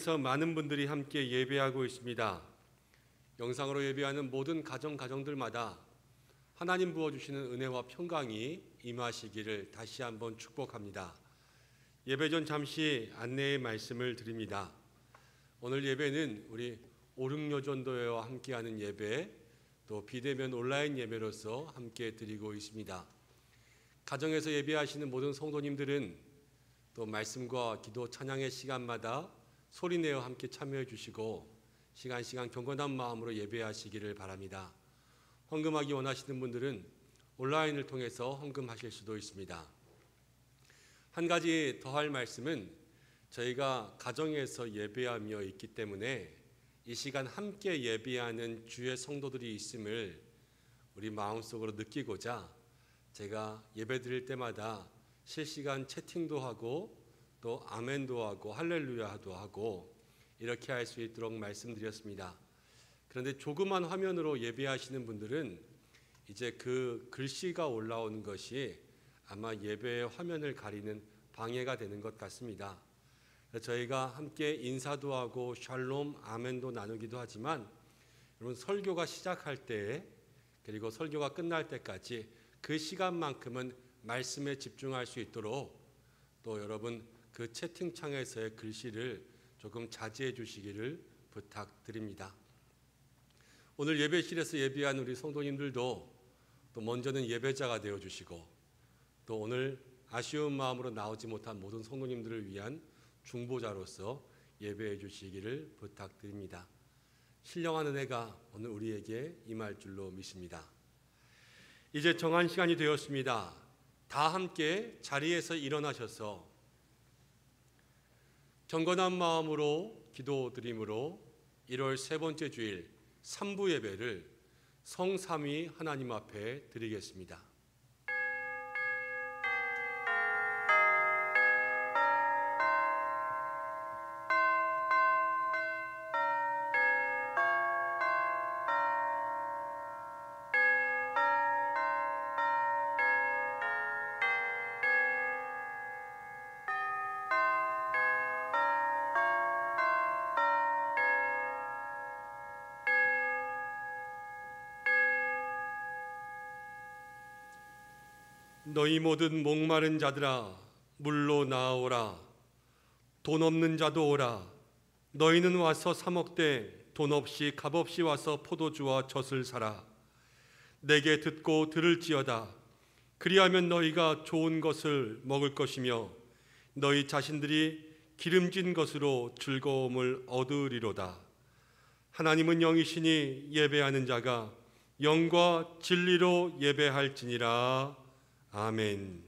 교회에서 많은 분들이 함께 예배하고 있습니다. 영상으로 예배하는 모든 가정들마다 하나님 부어주시는 은혜와 평강이 임하시기를 다시 한번 축복합니다. 예배 전 잠시 안내의 말씀을 드립니다. 오늘 예배는 우리 오륙여전도회와 함께하는 예배, 또 비대면 온라인 예배로서 함께 드리고 있습니다. 가정에서 예배하시는 모든 성도님들은 또 말씀과 기도 찬양의 시간마다 소리내어 함께 참여해 주시고 시간 경건한 마음으로 예배하시기를 바랍니다. 헌금하기 원하시는 분들은 온라인을 통해서 헌금하실 수도 있습니다. 한 가지 더 할 말씀은 저희가 가정에서 예배하며 있기 때문에 이 시간 함께 예배하는 주의 성도들이 있음을 우리 마음속으로 느끼고자 제가 예배 드릴 때마다 실시간 채팅도 하고 또 아멘도 하고 할렐루야도 하고 이렇게 할 수 있도록 말씀드렸습니다. 그런데 조그만 화면으로 예배하시는 분들은 이제 그 글씨가 올라오는 것이 아마 예배의 화면을 가리는 방해가 되는 것 같습니다. 저희가 함께 인사도 하고 샬롬, 아멘도 나누기도 하지만 여러분 설교가 시작할 때 그리고 설교가 끝날 때까지 그 시간만큼은 말씀에 집중할 수 있도록 또 여러분 그 채팅창에서의 글씨를 조금 자제해 주시기를 부탁드립니다. 오늘 예배실에서 예배한 우리 성도님들도 또 먼저는 예배자가 되어 주시고 또 오늘 아쉬운 마음으로 나오지 못한 모든 성도님들을 위한 중보자로서 예배해 주시기를 부탁드립니다. 신령한 은혜가 오늘 우리에게 임할 줄로 믿습니다. 이제 정한 시간이 되었습니다. 다 함께 자리에서 일어나셔서 경건한 마음으로 기도드림으로 1월 세 번째 주일 3부 예배를 성삼위 하나님 앞에 드리겠습니다. 너희 모든 목마른 자들아 물로 나아오라. 돈 없는 자도 오라. 너희는 와서 사 먹되 돈 없이 값 없이 와서 포도주와 젖을 사라. 내게 듣고 들을지어다. 그리하면 너희가 좋은 것을 먹을 것이며 너희 자신들이 기름진 것으로 즐거움을 얻으리로다. 하나님은 영이시니 예배하는 자가 영과 진리로 예배할지니라. 아멘.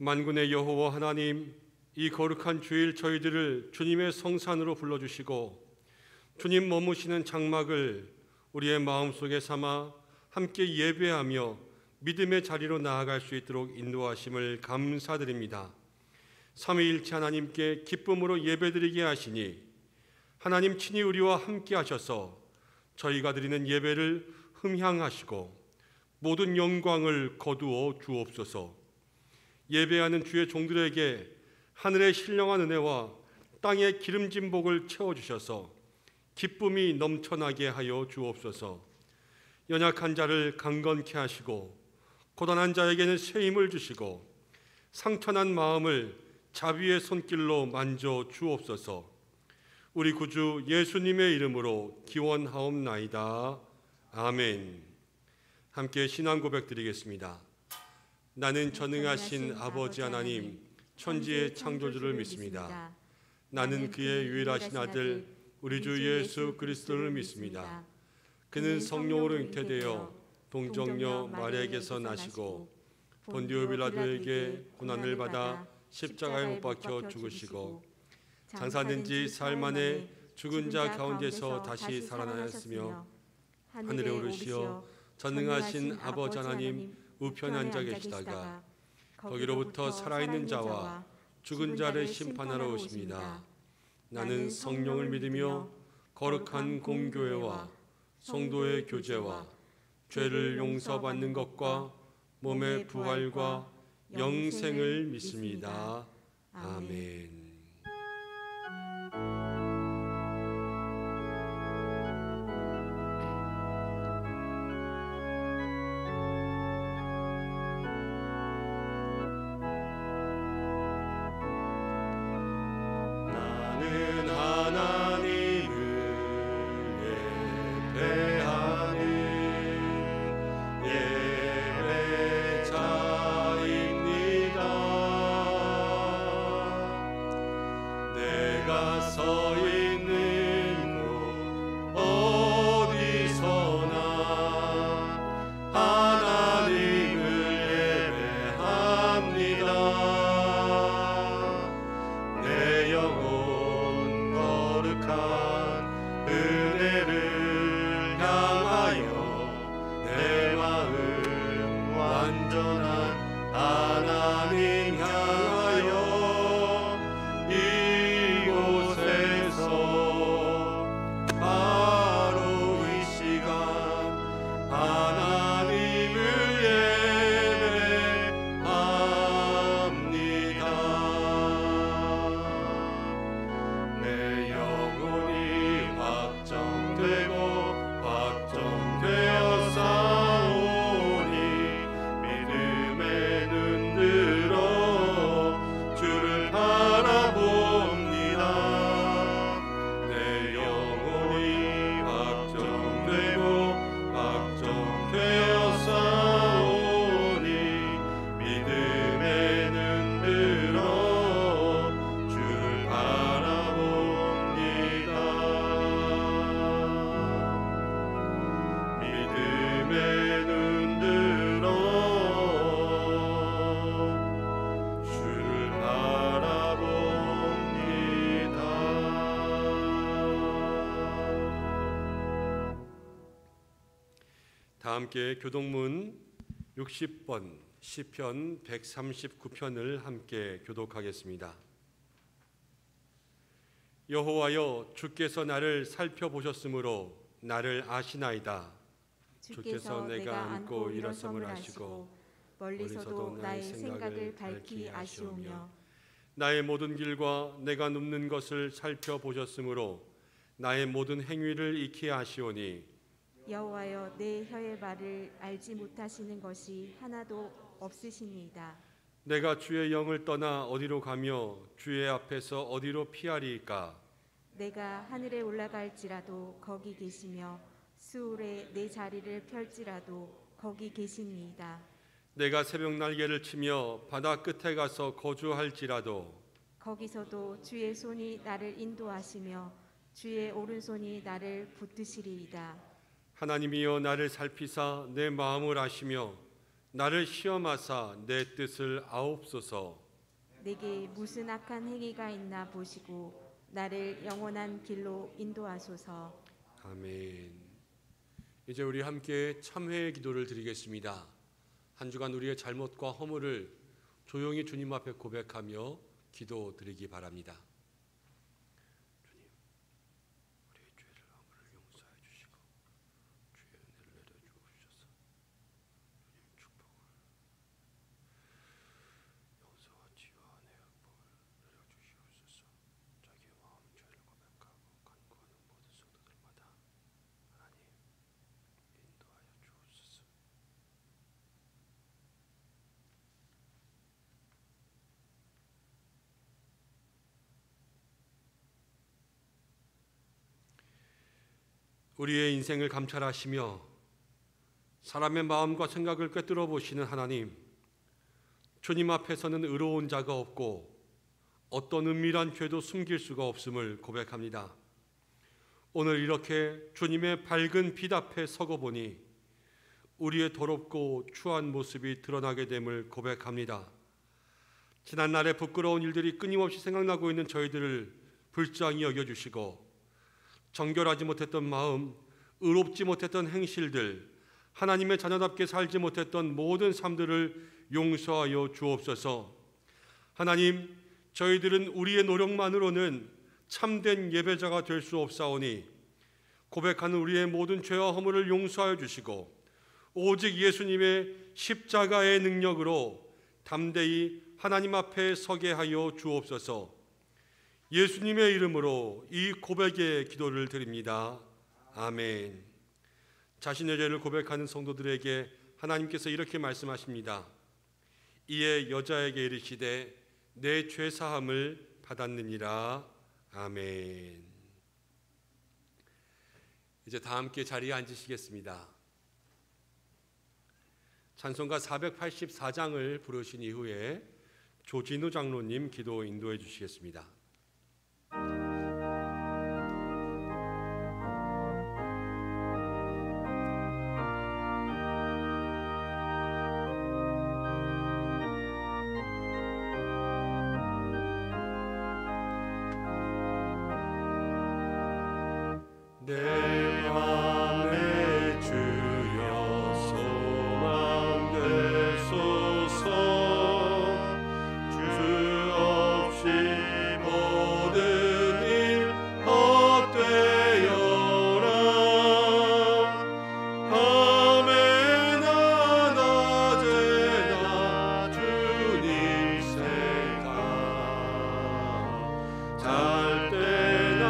만군의 여호와 하나님, 이 거룩한 주일 저희들을 주님의 성산으로 불러주시고 주님 머무시는 장막을 우리의 마음속에 삼아 함께 예배하며 믿음의 자리로 나아갈 수 있도록 인도하심을 감사드립니다. 삼위일체 하나님께 기쁨으로 예배드리게 하시니 하나님 친히 우리와 함께 하셔서 저희가 드리는 예배를 흠향하시고 모든 영광을 거두어 주옵소서. 예배하는 주의 종들에게 하늘의 신령한 은혜와 땅의 기름진 복을 채워주셔서 기쁨이 넘쳐나게 하여 주옵소서. 연약한 자를 강건케 하시고 고단한 자에게는 새 힘을 주시고 상처난 마음을 자비의 손길로 만져 주옵소서. 우리 구주 예수님의 이름으로 기원하옵나이다. 아멘. 함께 신앙 고백 드리겠습니다. 나는 전능하신 아버지 하나님 천지의 창조주를 믿습니다. 나는 그의 유일하신 아들 우리 주 예수 그리스도를 믿습니다. 그는 성령으로 잉태되어 동정녀 마리아에게서 나시고 본디오 빌라도에게 고난을 받아 십자가에 못 박혀 죽으시고 장사된 지 사흘 만에 죽은 자 가운데서 다시 살아나셨으며 하늘에 오르시어 전능하신 아버지 하나님 우편에 앉아 계시다가 거기로부터 살아있는 자와 죽은 자를 심판하러 오십니다. 나는 성령을 믿으며 거룩한 공교회와 성도의 교제와 죄를 용서받는 것과 몸의 부활과 영생을 믿습니다. 아멘. 나는 하나님을 예배하는 예배자입니다. 내가 서 있는 곳 어디서나 하나님을 예배합니다. 내 영혼 거룩한 은혜를 향하여 내 마음 완전한 하나님 향하여 이곳에서 바로 이 시간 하나님을 예배합니다. 내 영혼이 확정되고 확정되어 싸우니 믿음의 눈 들어 주를 바라봅니다. 내 영혼이 확정되고 확정되어 싸우니 믿음의 눈 들어 주를 바라봅니다. 믿음의 눈 들어 주를 바라봅니다. 다 함께 교독문 60번 시편 139편을 함께 교독하겠습니다. 여호와여, 주께서 나를 살펴보셨으므로 나를 아시나이다. 주께서 내가 앉고 일어섬을 아시고 멀리서도 나의 생각을 밝히 아시오며 나의 모든 길과 내가 눕는 것을 살펴보셨으므로 나의 모든 행위를 익히 아시오니 여호와여, 내 혀의 말을 알지 못하시는 것이 하나도 없으시니이다. 내가 주의 영을 떠나 어디로 가며 주의 앞에서 어디로 피하리이까? 내가 하늘에 올라갈지라도 거기 계시며 수울에 내 자리를 펼지라도 거기 계시니이다. 내가 새벽 날개를 치며 바다 끝에 가서 거주할지라도 거기서도 주의 손이 나를 인도하시며 주의 오른손이 나를 붙드시리이다. 하나님이여, 나를 살피사 내 마음을 아시며 나를 시험하사 내 뜻을 아옵소서. 내게 무슨 악한 행위가 있나 보시고 나를 영원한 길로 인도하소서. 아멘. 이제 우리 함께 참회의 기도를 드리겠습니다. 한 주간 우리의 잘못과 허물을 조용히 주님 앞에 고백하며 기도 드리기 바랍니다. 주님, 우리의 죄를 허물을 용서해 주시고 주의 은혜를 내려주옵소서. 주님 축복을, 용서와 치유와 은혜의 복을 내려주시옵소서. 자기의 마음 죄를 고백하고 간구하는 모든 성도들마다 하나님 인도하여 주옵소서. 우리의 인생을 감찰하시며 사람의 마음과 생각을 꿰뚫어 보시는 하나님, 주님 앞에서는 의로운 자가 없고 어떤 은밀한 죄도 숨길 수가 없음을 고백합니다. 오늘 이렇게 주님의 밝은 빛 앞에 서고 보니 우리의 더럽고 추한 모습이 드러나게 됨을 고백합니다. 지난날의 부끄러운 일들이 끊임없이 생각나고 있는 저희들을 불쌍히 여겨주시고 정결하지 못했던 마음, 의롭지 못했던 행실들, 하나님의 자녀답게 살지 못했던 모든 삶들을 용서하여 주옵소서. 하나님, 저희들은 우리의 노력만으로는 참된 예배자가 될 수 없사오니 고백하는 우리의 모든 죄와 허물을 용서하여 주시고 오직 예수님의 십자가의 능력으로 담대히 하나님 앞에 서게 하여 주옵소서. 예수님의 이름으로 이 고백의 기도를 드립니다. 아멘. 자신의 죄를 고백하는 성도들에게 하나님께서 이렇게 말씀하십니다. 이에 여자에게 이르시되 내 죄 사함을 받았느니라. 아멘. 이제 다 함께 자리에 앉으시겠습니다. 찬송가 484장을 부르신 이후에 조진우 장로님 기도 인도해 주시겠습니다. 내 맘에 주여 소망 되소서. 주 없이 모든 일 헛되어라. 밤에나 낮에나 주님 생각 잘 때나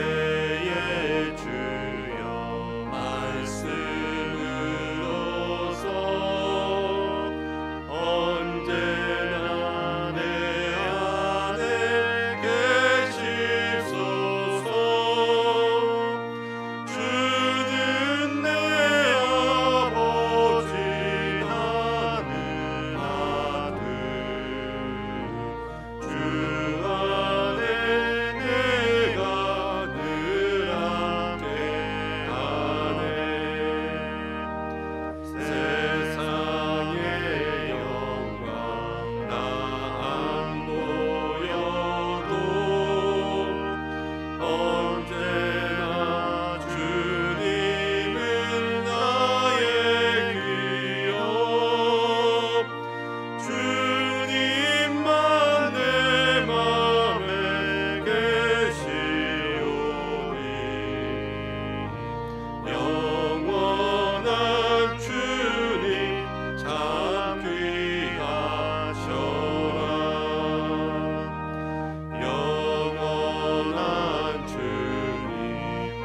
지혜의 주여 말씀으로서 언제나 내 안에 계시소서. 주는 내 아버지 나는 아들 주 안에 내가 늘 함께하네. 세상의 영광 나 안 보여도 언제나 주님은 나의 귀여. 주님만 내 맘에 계시오니 영원한 주님 참 귀하셔라. 영원한 주님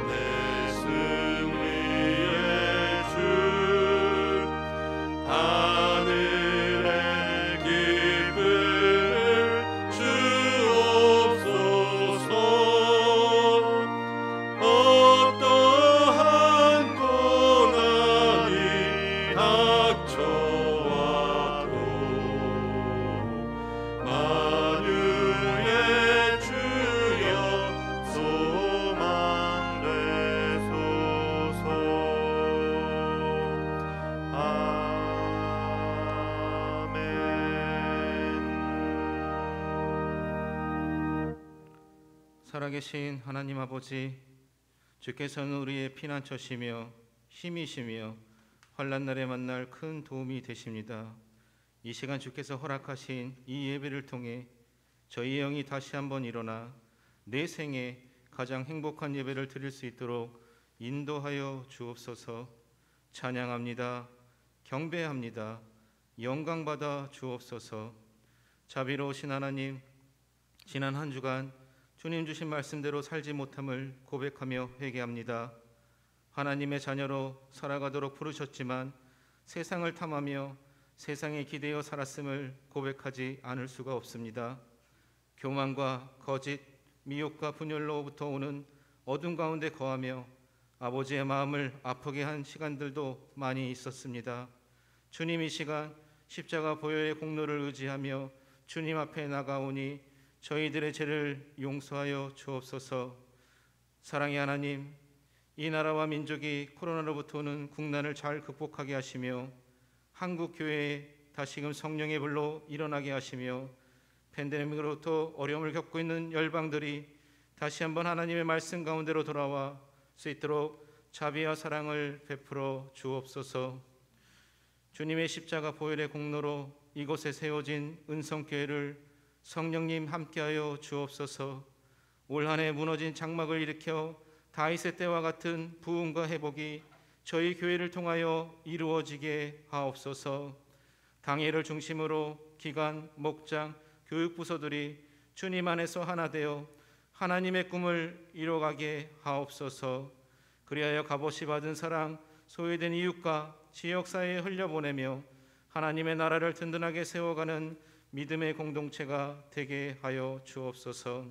내 승리의 주 하늘의 기쁨을 주옵소서. 어떠한 고난이 닥쳐와도 만유의 주여 소망 되소서. 아멘. 살아계신 하나님 아버지, 주께서는 우리의 피난처시며 힘이시며 환난 날에 만날 큰 도움이 되십니다. 이 시간 주께서 허락하신 이 예배를 통해 저희 영이 다시 한번 일어나 내 생에 가장 행복한 예배를 드릴 수 있도록 인도하여 주옵소서. 찬양합니다. 경배합니다. 영광받아 주옵소서. 자비로우신 하나님, 지난 한 주간 주님 주신 말씀대로 살지 못함을 고백하며 회개합니다. 하나님의 자녀로 살아가도록 부르셨지만 세상을 탐하며 세상에 기대어 살았음을 고백하지 않을 수가 없습니다. 교만과 거짓, 미혹과 분열로부터 오는 어둠 가운데 거하며 아버지의 마음을 아프게 한 시간들도 많이 있었습니다. 주님, 이 시간 십자가 보혈의 공로를 의지하며 주님 앞에 나가오니 저희들의 죄를 용서하여 주옵소서. 사랑의 하나님, 이 나라와 민족이 코로나로부터 오는 국난을 잘 극복하게 하시며 한국 교회에 다시금 성령의 불로 일어나게 하시며 팬데믹으로부터 어려움을 겪고 있는 열방들이 다시 한번 하나님의 말씀 가운데로 돌아와 수 있도록 자비와 사랑을 베풀어 주옵소서. 주님의 십자가 보혈의 공로로 이곳에 세워진 은성교회를 성령님 함께하여 주옵소서. 올 한 해 무너진 장막을 일으켜 다윗의 때와 같은 부흥과 회복이 저희 교회를 통하여 이루어지게 하옵소서. 당회를 중심으로 기관, 목장, 교육부서들이 주님 안에서 하나 되어 하나님의 꿈을 이뤄가게 하옵소서. 그리하여 값없이 받은 사랑, 소외된 이웃과 지역사회에 흘려보내며 하나님의 나라를 든든하게 세워가는 믿음의 공동체가 되게 하여 주옵소서.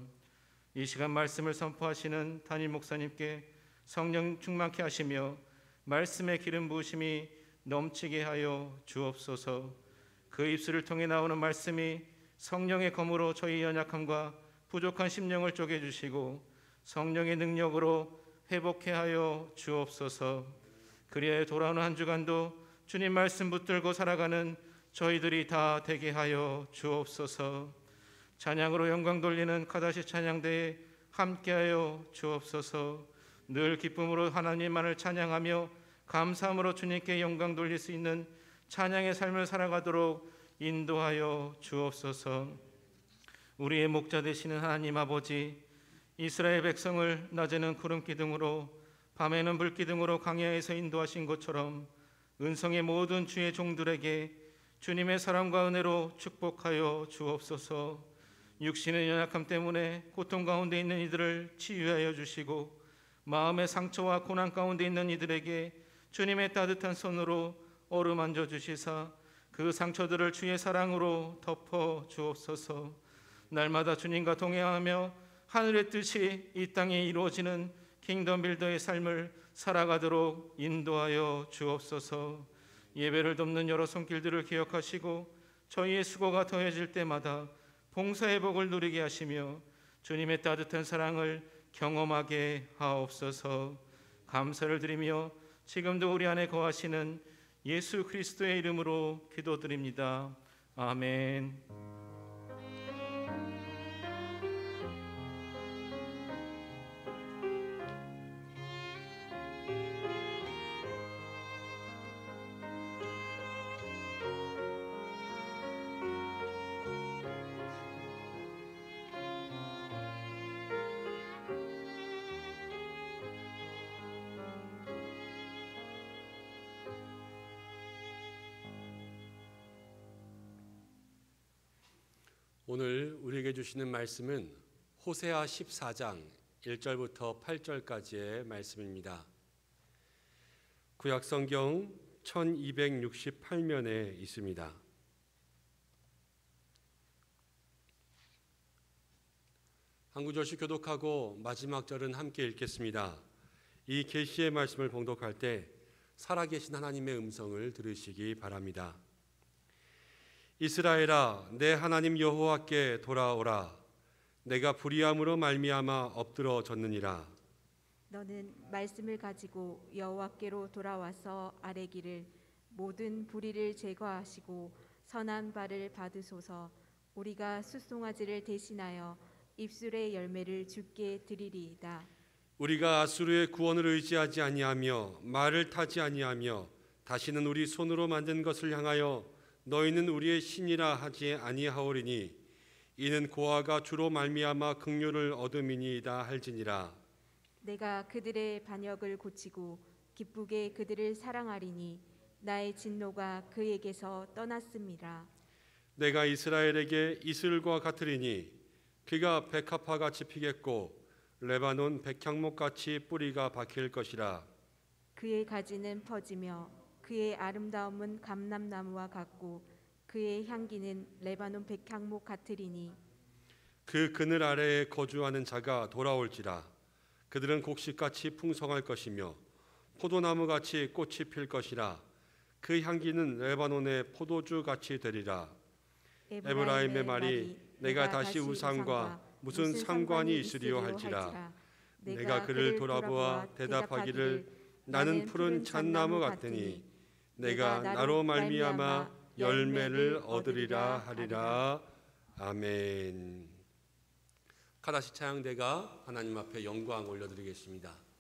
이 시간 말씀을 선포하시는 담임 목사님께 성령 충만케 하시며 말씀의 기름 부으심이 넘치게 하여 주옵소서. 그 입술을 통해 나오는 말씀이 성령의 검으로 저희 연약함과 부족한 심령을 쪼개주시고 성령의 능력으로 회복해 하여 주옵소서. 그리하여 돌아오는 한 주간도 주님 말씀 붙들고 살아가는 저희들이 다 되게 하여 주옵소서. 찬양으로 영광 돌리는 카다시 찬양대에 함께하여 주옵소서. 늘 기쁨으로 하나님만을 찬양하며 감사함으로 주님께 영광 돌릴 수 있는 찬양의 삶을 살아가도록 인도하여 주옵소서. 우리의 목자 되시는 하나님 아버지, 이스라엘 백성을 낮에는 구름 기둥으로 밤에는 불 기둥으로 광야에서 인도하신 것처럼 은성의 모든 주의 종들에게 주님의 사랑과 은혜로 축복하여 주옵소서. 육신의 연약함 때문에 고통 가운데 있는 이들을 치유하여 주시고 마음의 상처와 고난 가운데 있는 이들에게 주님의 따뜻한 손으로 어루만져 주시사 그 상처들을 주의 사랑으로 덮어 주옵소서. 날마다 주님과 동행하며 하늘의 뜻이 이 땅에 이루어지는 킹덤 빌더의 삶을 살아가도록 인도하여 주옵소서. 예배를 돕는 여러 손길들을 기억하시고 저희의 수고가 더해질 때마다 봉사의 복을 누리게 하시며 주님의 따뜻한 사랑을 경험하게 하옵소서. 감사를 드리며 지금도 우리 안에 거하시는 예수 그리스도의 이름으로 기도드립니다. 아멘. 오늘 우리에게 주시는 말씀은 호세아 14장 1절부터 8절까지의 말씀입니다. 구약성경 1268면에 있습니다. 한 구절씩 교독하고 마지막 절은 함께 읽겠습니다. 이 계시의 말씀을 봉독할 때 살아계신 하나님의 음성을 들으시기 바랍니다. 이스라엘아, 내 하나님 여호와께 돌아오라. 내가 불의함으로 말미암아 엎드러졌느니라. 너는 말씀을 가지고 여호와께로 돌아와서 아뢰기를 모든 불의를 제거하시고 선한 바를 받으소서. 우리가 숫송아지를 대신하여 입술의 열매를 주께 드리리이다. 우리가 아수르의 구원을 의지하지 아니하며 말을 타지 아니하며 다시는 우리 손으로 만든 것을 향하여 너희는 우리의 신이라 하지 아니하오리니 이는 고아가 주로 말미암아 긍휼을 얻음이니이다 할지니라. 내가 그들의 반역을 고치고 기쁘게 그들을 사랑하리니 나의 진노가 그에게서 떠났음이라. 내가 이스라엘에게 이슬과 같으리니 그가 백합화같이 피겠고 레바논 백향목같이 뿌리가 박힐 것이라. 그의 가지는 퍼지며 그의 아름다움은 감람나무와 같고 그의 향기는 레바논 백향목 같으리니 그 그늘 아래에 거주하는 자가 돌아올지라. 그들은 곡식같이 풍성할 것이며 포도나무같이 꽃이 필 것이라. 그 향기는 레바논의 포도주같이 되리라. 에브라임의 말이 내가 다시 우상과 무슨 상관이 있으리요 할지라. 내가 그를 돌아보아 대답하기를 나는 푸른 잣나무 같으니 내가 나로 말미암아 열매를 얻으리라 하리라. 아멘. 카다시 차양대가 하나님 앞에 영광 올려드리겠습니다.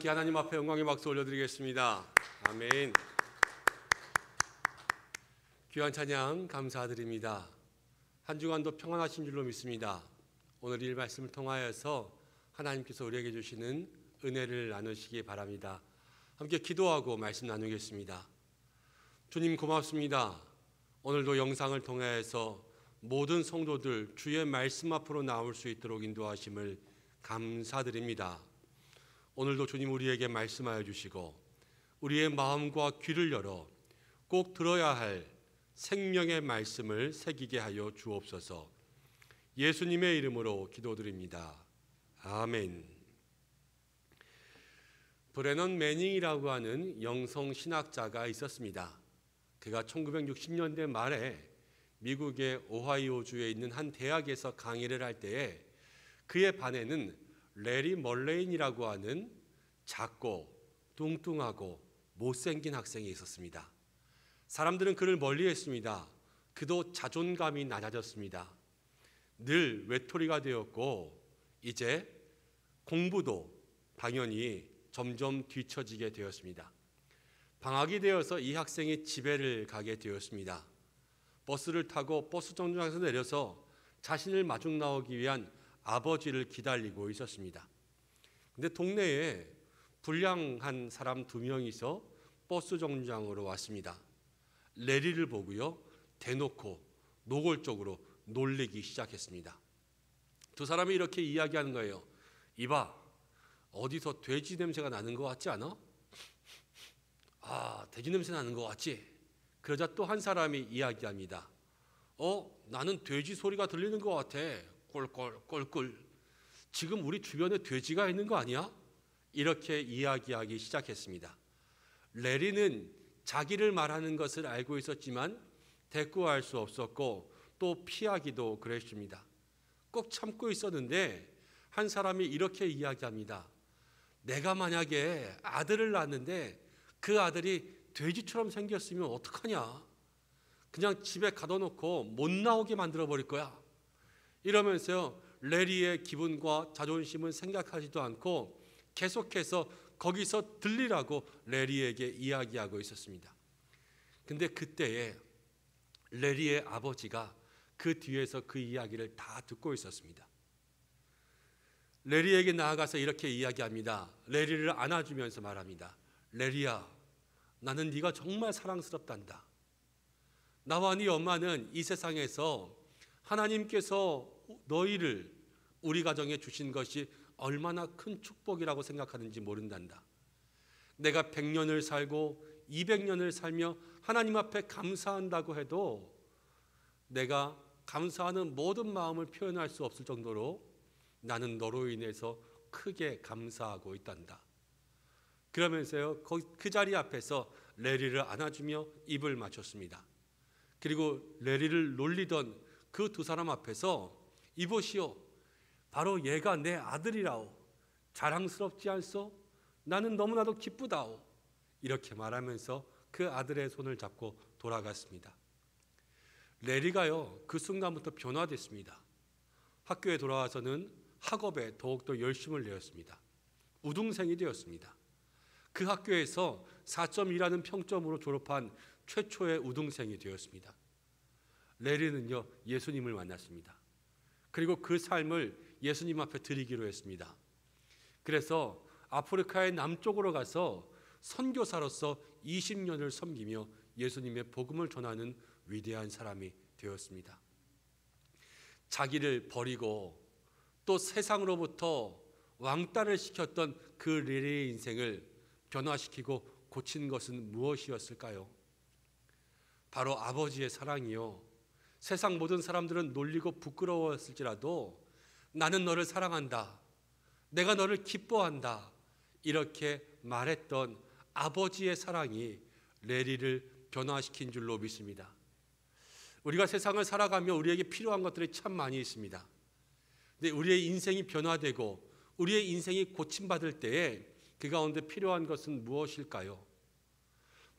함께 하나님 앞에 영광의 박수 올려드리겠습니다. 아멘. 귀한 찬양 감사드립니다. 한 주간도 평안하신 줄로 믿습니다. 오늘 이 말씀을 통하여서 하나님께서 우리에게 주시는 은혜를 나누시기 바랍니다. 함께 기도하고 말씀 나누겠습니다. 주님 고맙습니다. 오늘도 영상을 통해서 모든 성도들 주의 말씀 앞으로 나올 수 있도록 인도하심을 감사드립니다. 오늘도 주님 우리에게 말씀하여 주시고 우리의 마음과 귀를 열어 꼭 들어야 할 생명의 말씀을 새기게 하여 주옵소서. 예수님의 이름으로 기도드립니다. 아멘. 브레넌 매닝이라고 하는 영성 신학자가 있었습니다. 그가 1960년대 말에 미국의 오하이오주에 있는 한 대학에서 강의를 할 때에 그의 반에는 레리 멀레인이라고 하는 작고 뚱뚱하고 못생긴 학생이 있었습니다. 사람들은 그를 멀리했습니다. 그도 자존감이 낮아졌습니다. 늘 외톨이가 되었고 이제 공부도 당연히 점점 뒤처지게 되었습니다. 방학이 되어서 이 학생이 집에를 가게 되었습니다. 버스를 타고 버스 정류장에서 내려서 자신을 마중 나오기 위한 아버지를 기다리고 있었습니다. 근데 동네에 불량한 사람 2명이서 버스 정류장으로 왔습니다. 레리를 보고요, 대놓고 노골적으로 놀리기 시작했습니다. 두 사람이 이렇게 이야기하는 거예요. 이봐, 어디서 돼지 냄새가 나는 것 같지 않아? 아, 돼지 냄새 나는 것 같지? 그러자 또 한 사람이 이야기합니다. 나는 돼지 소리가 들리는 것 같아. 꼴꼴꼴꼴. 지금 우리 주변에 돼지가 있는 거 아니야? 이렇게 이야기하기 시작했습니다. 레리는 자기를 말하는 것을 알고 있었지만 대꾸할 수 없었고 또 피하기도 그랬습니다. 꼭 참고 있었는데 한 사람이 이렇게 이야기합니다. 내가 만약에 아들을 낳았는데 그 아들이 돼지처럼 생겼으면 어떡하냐? 그냥 집에 가둬놓고 못 나오게 만들어 버릴 거야. 이러면서 레리의 기분과 자존심은 생각하지도 않고 계속해서 거기서 들리라고 레리에게 이야기하고 있었습니다. 근데 그때에 레리의 아버지가 그 뒤에서 그 이야기를 다 듣고 있었습니다. 레리에게 나아가서 이렇게 이야기합니다. 레리를 안아주면서 말합니다. 레리야, 나는 네가 정말 사랑스럽단다. 나와 네 엄마는 이 세상에서 하나님께서 너희를 우리 가정에 주신 것이 얼마나 큰 축복이라고 생각하는지 모른단다. 내가 100년을 살고 200년을 살며 하나님 앞에 감사한다고 해도 내가 감사하는 모든 마음을 표현할 수 없을 정도로 나는 너로 인해서 크게 감사하고 있단다. 그러면서요, 그 자리 앞에서 레리를 안아주며 입을 맞췄습니다. 그리고 레리를 놀리던 그 두 사람 앞에서 이보시오, 바로 얘가 내 아들이라오. 자랑스럽지 않소? 나는 너무나도 기쁘다오. 이렇게 말하면서 그 아들의 손을 잡고 돌아갔습니다. 레리가요, 그 순간부터 변화됐습니다. 학교에 돌아와서는 학업에 더욱더 열심을 내었습니다. 우등생이 되었습니다. 그 학교에서 4.2라는 평점으로 졸업한 최초의 우등생이 되었습니다. 레리는요, 예수님을 만났습니다. 그리고 그 삶을 예수님 앞에 드리기로 했습니다. 그래서 아프리카의 남쪽으로 가서 선교사로서 20년을 섬기며 예수님의 복음을 전하는 위대한 사람이 되었습니다. 자기를 버리고 또 세상으로부터 왕따를 시켰던 그 레리의 인생을 변화시키고 고친 것은 무엇이었을까요? 바로 아버지의 사랑이요. 세상 모든 사람들은 놀리고 부끄러웠을지라도 나는 너를 사랑한다. 내가 너를 기뻐한다. 이렇게 말했던 아버지의 사랑이 레리를 변화시킨 줄로 믿습니다. 우리가 세상을 살아가며 우리에게 필요한 것들이 참 많이 있습니다. 근데 우리의 인생이 변화되고 우리의 인생이 고침받을 때에 그 가운데 필요한 것은 무엇일까요?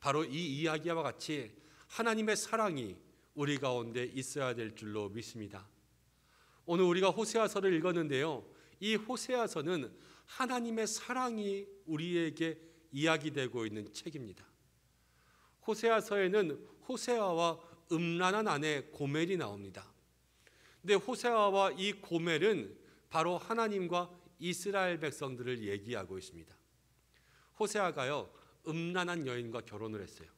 바로 이 이야기와 같이 하나님의 사랑이 우리 가운데 있어야 될 줄로 믿습니다. 오늘 우리가 호세아서를 읽었는데요, 이 호세아서는 하나님의 사랑이 우리에게 이야기되고 있는 책입니다. 호세아서에는 호세아와 음란한 아내 고멜이 나옵니다. 근데 호세아와 이 고멜은 바로 하나님과 이스라엘 백성들을 얘기하고 있습니다. 호세아가요, 음란한 여인과 결혼을 했어요.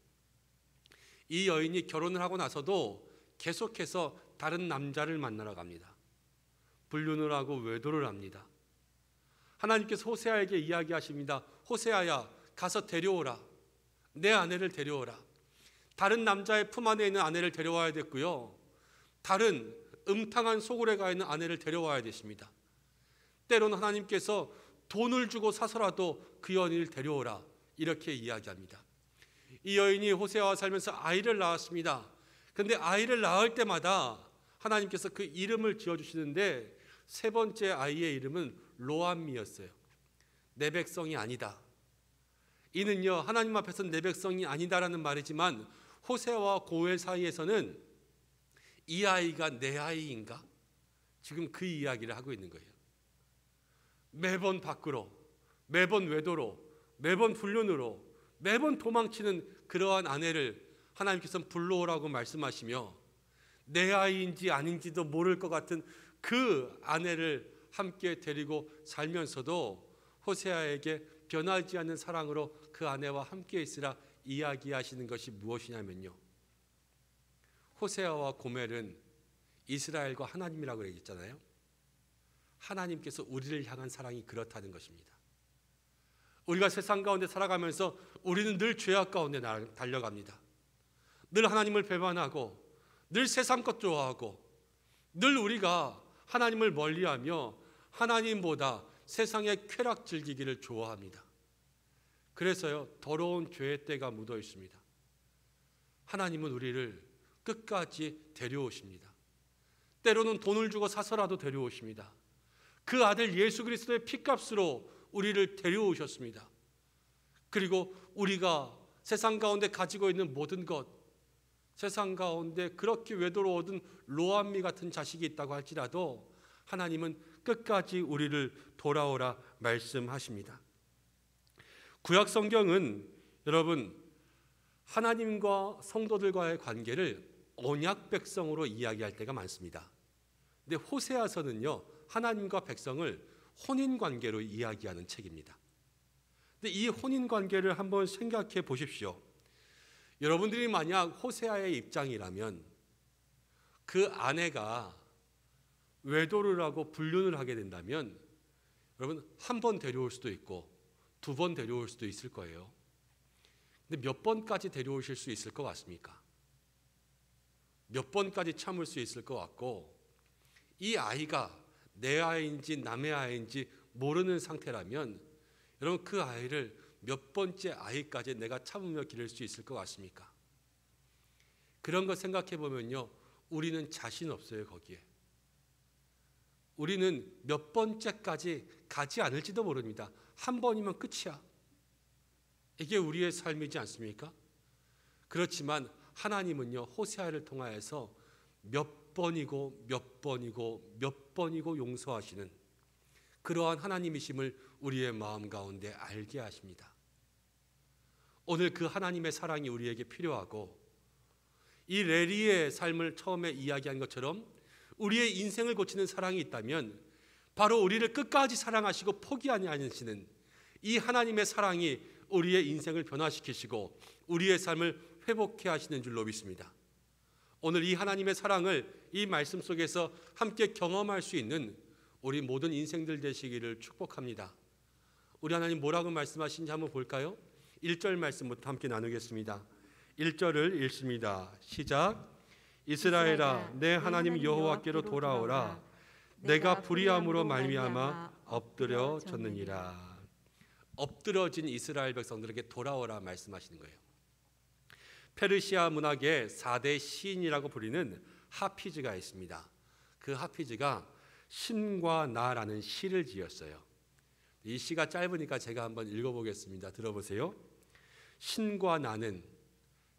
이 여인이 결혼을 하고 나서도 계속해서 다른 남자를 만나러 갑니다. 불륜을 하고 외도를 합니다. 하나님께서 호세아에게 이야기하십니다. 호세아야, 가서 데려오라. 내 아내를 데려오라. 다른 남자의 품 안에 있는 아내를 데려와야 됐고요, 다른 음탕한 소굴에 가 있는 아내를 데려와야 됐습니다. 때로는 하나님께서 돈을 주고 사서라도 그 여인을 데려오라 이렇게 이야기합니다. 이 여인이 호세아와 살면서 아이를 낳았습니다. 그런데 아이를 낳을 때마다 하나님께서 그 이름을 지어주시는데 세 번째 아이의 이름은 로암미였어요. 내 백성이 아니다. 이는요, 하나님 앞에서 내 백성이 아니다라는 말이지만 호세아와 고엘 사이에서는 이 아이가 내 아이인가? 지금 그 이야기를 하고 있는 거예요. 매번 밖으로, 매번 외도로, 매번 불륜으로, 매번 도망치는 그러한 아내를 하나님께서는 불러오라고 말씀하시며 내 아이인지 아닌지도 모를 것 같은 그 아내를 함께 데리고 살면서도 호세아에게 변하지 않는 사랑으로 그 아내와 함께 있으라 이야기하시는 것이 무엇이냐면요, 호세아와 고멜은 이스라엘과 하나님이라고 얘기했잖아요. 하나님께서 우리를 향한 사랑이 그렇다는 것입니다. 우리가 세상 가운데 살아가면서 우리는 늘 죄악 가운데 달려갑니다. 늘 하나님을 배반하고 늘 세상 것 좋아하고 늘 우리가 하나님을 멀리하며 하나님보다 세상의 쾌락 즐기기를 좋아합니다. 그래서요, 더러운 죄의 때가 묻어 있습니다. 하나님은 우리를 끝까지 데려오십니다. 때로는 돈을 주고 사서라도 데려오십니다. 그 아들 예수 그리스도의 피값으로 우리를 데려오셨습니다. 그리고 우리가 세상 가운데 가지고 있는 모든 것, 세상 가운데 그렇게 외도로워든 로암미 같은 자식이 있다고 할지라도 하나님은 끝까지 우리를 돌아오라 말씀하십니다. 구약 성경은 여러분 하나님과 성도들과의 관계를 언약 백성으로 이야기할 때가 많습니다. 근데 호세아서는요, 하나님과 백성을 혼인 관계로 이야기하는 책입니다. 근데 이 혼인 관계를 한번 생각해 보십시오. 여러분들이 만약 호세아의 입장이라면 그 아내가 외도를 하고 불륜을 하게 된다면 여러분 한 번 데려올 수도 있고 두 번 데려올 수도 있을 거예요. 근데 몇 번까지 데려오실 수 있을 것 같습니까? 몇 번까지 참을 수 있을 것 같고, 이 아이가 내 아이인지 남의 아이인지 모르는 상태라면 여러분 그 아이를 몇 번째 아이까지 내가 참으며 기를 수 있을 것 같습니까? 그런 거 생각해 보면요, 우리는 자신 없어요. 거기에 우리는 몇 번째까지 가지 않을지도 모릅니다. 한 번이면 끝이야. 이게 우리의 삶이지 않습니까? 그렇지만 하나님은요, 호세아를 통하여서 몇 번이고 몇 번이고 몇 번이고 용서하시는 그러한 하나님이심을 우리의 마음 가운데 알게 하십니다. 오늘 그 하나님의 사랑이 우리에게 필요하고, 이 레리의 삶을 처음에 이야기한 것처럼 우리의 인생을 고치는 사랑이 있다면 바로 우리를 끝까지 사랑하시고 포기하지 않으시는 이 하나님의 사랑이 우리의 인생을 변화시키시고 우리의 삶을 회복해 하시는 줄로 믿습니다. 오늘 이 하나님의 사랑을 이 말씀 속에서 함께 경험할 수 있는 우리 모든 인생들 되시기를 축복합니다. 우리 하나님 뭐라고 말씀하신지 한번 볼까요? 1절 말씀부터 함께 나누겠습니다. 1절을 읽습니다. 시작. 이스라엘아, 내 하나님 여호와께로 돌아오라. 내가 불의함으로 말미암아 엎드려졌느니라. 엎드러진 이스라엘 백성들에게 돌아오라 말씀하시는 거예요. 페르시아 문학의 4대 시인이라고 부르는 하피즈가 있습니다. 그 하피즈가 신과 나라는 시를 지었어요. 이 시가 짧으니까 제가 한번 읽어보겠습니다. 들어보세요. 신과 나는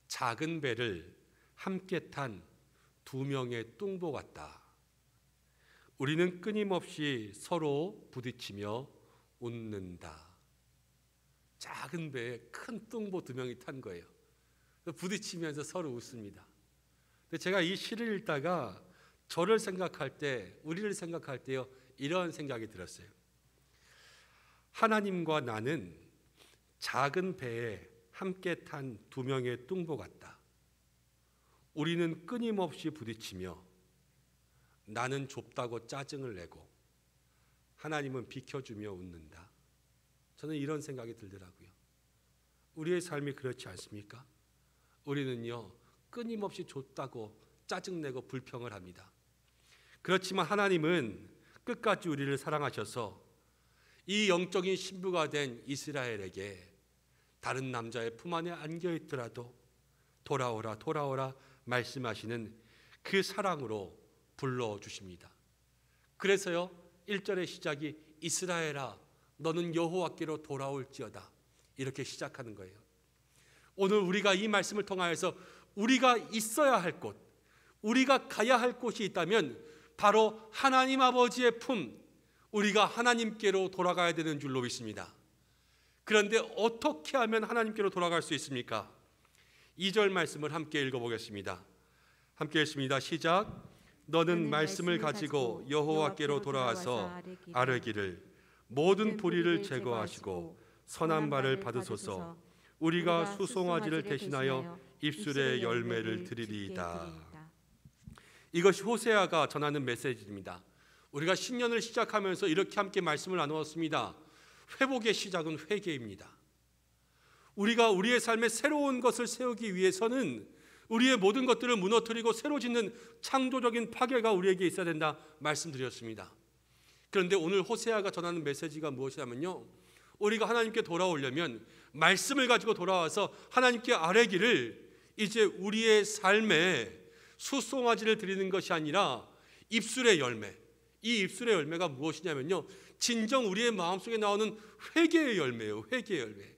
작은 배를 함께 탄 두 명의 뚱보 같다. 우리는 끊임없이 서로 부딪히며 웃는다. 작은 배에 큰 뚱보 두 명이 탄 거예요. 부딪히면서 서로 웃습니다. 근데 제가 이 시를 읽다가 저를 생각할 때, 우리를 생각할 때요, 이런 생각이 들었어요. 하나님과 나는 작은 배에 함께 탄 두 명의 뚱보 같다. 우리는 끊임없이 부딪히며 나는 좁다고 짜증을 내고 하나님은 비켜주며 웃는다. 저는 이런 생각이 들더라고요. 우리의 삶이 그렇지 않습니까? 우리는요, 끊임없이 좁다고 짜증내고 불평을 합니다. 그렇지만 하나님은 끝까지 우리를 사랑하셔서 이 영적인 신부가 된 이스라엘에게 다른 남자의 품 안에 안겨 있더라도 돌아오라 돌아오라 말씀하시는 그 사랑으로 불러주십니다. 그래서요 1절의 시작이 이스라엘아 너는 여호와께로 돌아올지어다 이렇게 시작하는 거예요. 오늘 우리가 이 말씀을 통하여서 우리가 있어야 할 곳, 우리가 가야 할 곳이 있다면 바로 하나님 아버지의 품, 우리가 하나님께로 돌아가야 되는 줄로 믿습니다. 그런데 어떻게 하면 하나님께로 돌아갈 수 있습니까? 2절 말씀을 함께 읽어보겠습니다. 함께 읽습니다. 시작. 너는 말씀을 가지고 여호와께로 돌아와서 아뢰기를 모든 불의를 제거하시고 선한 발을 받으소서. 우리가 수송아지를 대신하여 입술의 열매를 드리리이다. 이것이 호세아가 전하는 메시지입니다. 우리가 신년을 시작하면서 이렇게 함께 말씀을 나누었습니다. 회복의 시작은 회개입니다. 우리가 우리의 삶에 새로운 것을 세우기 위해서는 우리의 모든 것들을 무너뜨리고 새로 짓는 창조적인 파괴가 우리에게 있어야 된다 말씀드렸습니다. 그런데 오늘 호세아가 전하는 메시지가 무엇이냐면요, 우리가 하나님께 돌아오려면 말씀을 가지고 돌아와서 하나님께 아뢰기를 이제 우리의 삶에 수송아지를 드리는 것이 아니라 입술의 열매, 이 입술의 열매가 무엇이냐면요, 진정 우리의 마음속에 나오는 회개의 열매예요. 회개의 열매.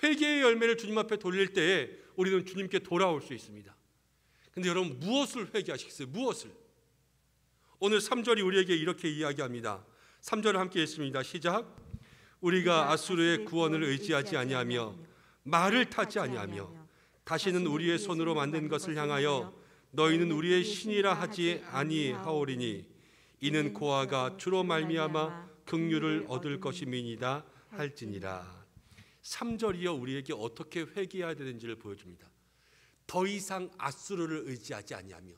회개의 열매를 주님 앞에 돌릴 때에 우리는 주님께 돌아올 수 있습니다. 근데 여러분 무엇을 회개하시겠어요? 무엇을? 오늘 3절이 우리에게 이렇게 이야기합니다. 3절을 함께 읽습니다. 시작. 우리가 아수르의 구원을 의지하지 아니하며 말을 타지 아니하며 다시는 우리의 손으로 만든 것을 향하여 너희는 우리의 신이라 하지 아니하오리니 이는 고아가 주로 말미암아 긍휼을 얻을 것임이니이다 할지니라. 3절이요 우리에게 어떻게 회개해야 되는지를 보여줍니다. 더 이상 아수르를 의지하지 아니하며,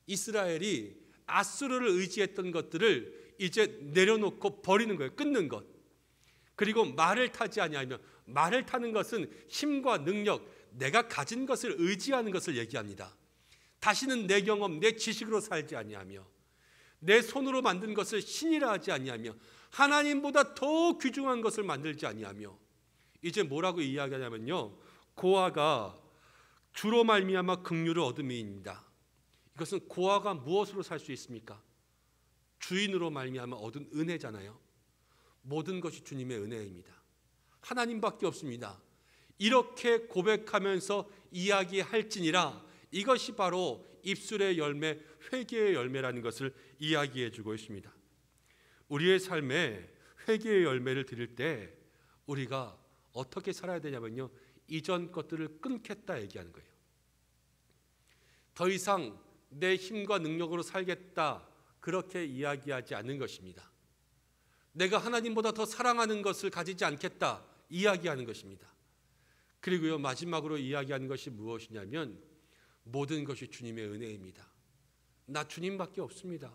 이스라엘이 아수르를 의지했던 것들을 이제 내려놓고 버리는 거예요. 끊는 것. 그리고 말을 타지 아니하며, 말을 타는 것은 힘과 능력, 내가 가진 것을 의지하는 것을 얘기합니다. 다시는 내 경험, 내 지식으로 살지 아니하며 내 손으로 만든 것을 신이라 하지 아니하며 하나님보다 더 귀중한 것을 만들지 아니하며 이제 뭐라고 이야기하냐면요, 고아가 주로 말미암아 긍휼을 얻음이니이다. 이것은 고아가 무엇으로 살 수 있습니까? 주인으로 말미암아 얻은 은혜잖아요. 모든 것이 주님의 은혜입니다. 하나님밖에 없습니다. 이렇게 고백하면서 이야기할지니라, 이것이 바로 입술의 열매, 회개의 열매라는 것을 이야기해 주고 있습니다. 우리의 삶에 회개의 열매를 드릴 때 우리가 어떻게 살아야 되냐면요, 이전 것들을 끊겠다 얘기하는 거예요. 더 이상 내 힘과 능력으로 살겠다 그렇게 이야기하지 않는 것입니다. 내가 하나님보다 더 사랑하는 것을 가지지 않겠다 이야기하는 것입니다. 그리고요 마지막으로 이야기하는 것이 무엇이냐면 모든 것이 주님의 은혜입니다. 나 주님밖에 없습니다.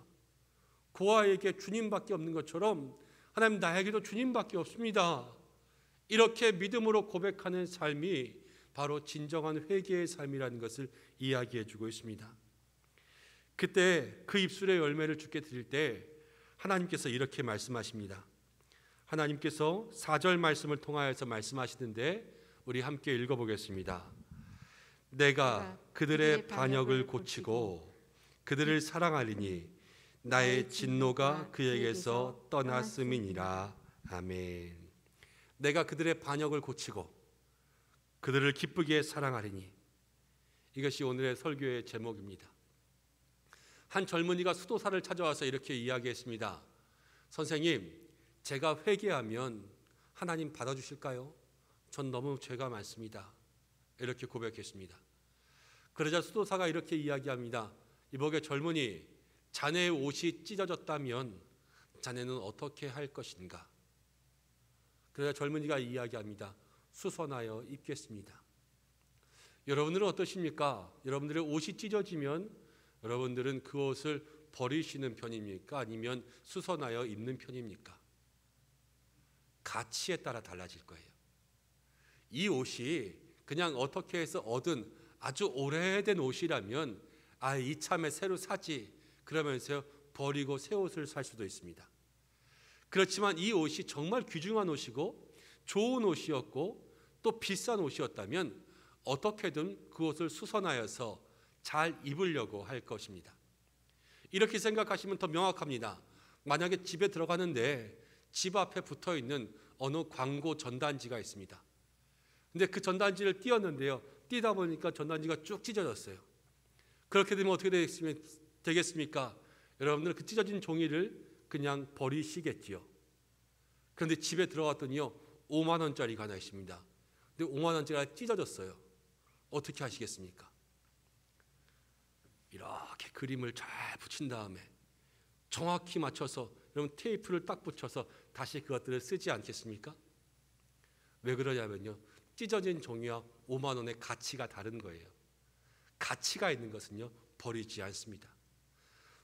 고아에게 주님밖에 없는 것처럼 하나님 나에게도 주님밖에 없습니다. 이렇게 믿음으로 고백하는 삶이 바로 진정한 회개의 삶이라는 것을 이야기해 주고 있습니다. 그때 그 입술의 열매를 주께 드릴 때 하나님께서 이렇게 말씀하십니다. 하나님께서 4절 말씀을 통하여서 말씀하시는데 우리 함께 읽어보겠습니다. 내가 그들의 반역을 고치고 그들을 사랑하리니 나의 진노가 그에게서 떠났음이니라. 아멘. 내가 그들의 반역을 고치고 그들을 기쁘게 사랑하리니, 이것이 오늘의 설교의 제목입니다. 한 젊은이가 수도사를 찾아와서 이렇게 이야기했습니다. 선생님, 제가 회개하면 하나님 받아주실까요? 전 너무 죄가 많습니다. 이렇게 고백했습니다. 그러자 수도사가 이렇게 이야기합니다. 이보게 젊은이, 자네의 옷이 찢어졌다면 자네는 어떻게 할 것인가? 그러자 젊은이가 이야기합니다. 수선하여 입겠습니다. 여러분들은 어떠십니까? 여러분들의 옷이 찢어지면 여러분들은 그 옷을 버리시는 편입니까? 아니면 수선하여 입는 편입니까? 가치에 따라 달라질 거예요. 이 옷이 그냥 어떻게 해서 얻은 아주 오래된 옷이라면 이참에 새로 사지 그러면서 버리고 새 옷을 살 수도 있습니다. 그렇지만 이 옷이 정말 귀중한 옷이고 좋은 옷이었고 또 비싼 옷이었다면 어떻게든 그 옷을 수선하여서 잘 입으려고 할 것입니다. 이렇게 생각하시면 더 명확합니다. 만약에 집에 들어가는데 집 앞에 붙어 있는 어느 광고 전단지가 있습니다. 근데 그 전단지를 띄었는데요. 띄다 보니까 전단지가 쭉 찢어졌어요. 그렇게 되면 어떻게 되겠습니까? 여러분들은 그 찢어진 종이를 그냥 버리시겠지요. 그런데 집에 들어갔더니요, 5만 원짜리가 하나 있습니다. 근데 5만 원짜리가 찢어졌어요. 어떻게 하시겠습니까? 이렇게 그림을 잘 붙인 다음에 정확히 맞춰서 여러분 테이프를 딱 붙여서 다시 그것들을 쓰지 않겠습니까? 왜 그러냐면요, 찢어진 종이와 5만 원의 가치가 다른 거예요. 가치가 있는 것은요, 버리지 않습니다.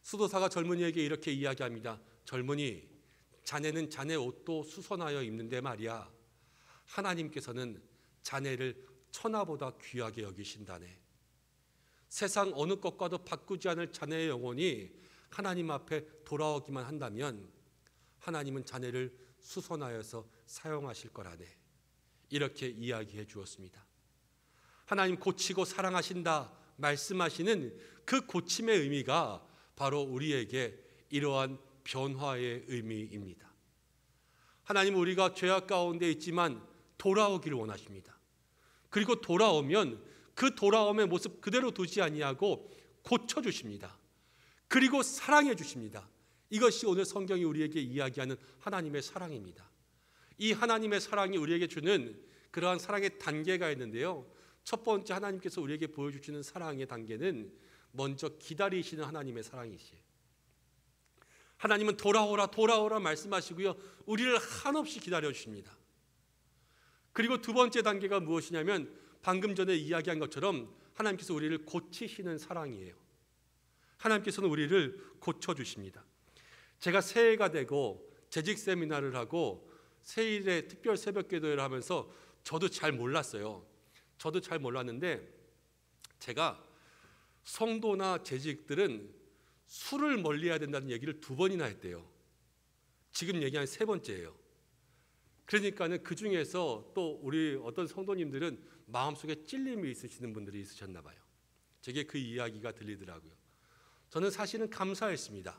수도사가 젊은이에게 이렇게 이야기합니다. 젊은이, 자네는 자네 옷도 수선하여 입는데 말이야, 하나님께서는 자네를 천하보다 귀하게 여기신다네. 세상 어느 것과도 바꾸지 않을 자네의 영혼이 하나님 앞에 돌아오기만 한다면 하나님은 자네를 수선하여서 사용하실 거라네. 이렇게 이야기해 주었습니다. 하나님 고치고 사랑하신다 말씀하시는 그 고침의 의미가 바로 우리에게 이러한 변화의 의미입니다. 하나님은 우리가 죄악 가운데 있지만 돌아오기를 원하십니다. 그리고 돌아오면 그 돌아옴의 모습 그대로 두지 아니하고 고쳐주십니다. 그리고 사랑해 주십니다. 이것이 오늘 성경이 우리에게 이야기하는 하나님의 사랑입니다. 이 하나님의 사랑이 우리에게 주는 그러한 사랑의 단계가 있는데요, 첫 번째 하나님께서 우리에게 보여주시는 사랑의 단계는 먼저 기다리시는 하나님의 사랑이시에요. 하나님은 돌아오라 돌아오라 말씀하시고요, 우리를 한없이 기다려 주십니다. 그리고 두 번째 단계가 무엇이냐면 방금 전에 이야기한 것처럼 하나님께서 우리를 고치시는 사랑이에요. 하나님께서는 우리를 고쳐주십니다. 제가 새해가 되고 재직 세미나를 하고 새일에 특별 새벽 기도회를 하면서 저도 잘 몰랐어요. 저도 잘 몰랐는데 제가 성도나 재직들은 술을 멀리해야 된다는 얘기를 2번이나 했대요. 지금 얘기한 3번째예요. 그러니까는 그 중에서 또 우리 어떤 성도님들은 마음속에 찔림이 있으시는 분들이 있으셨나 봐요. 제게 그 이야기가 들리더라고요. 저는 사실은 감사했습니다.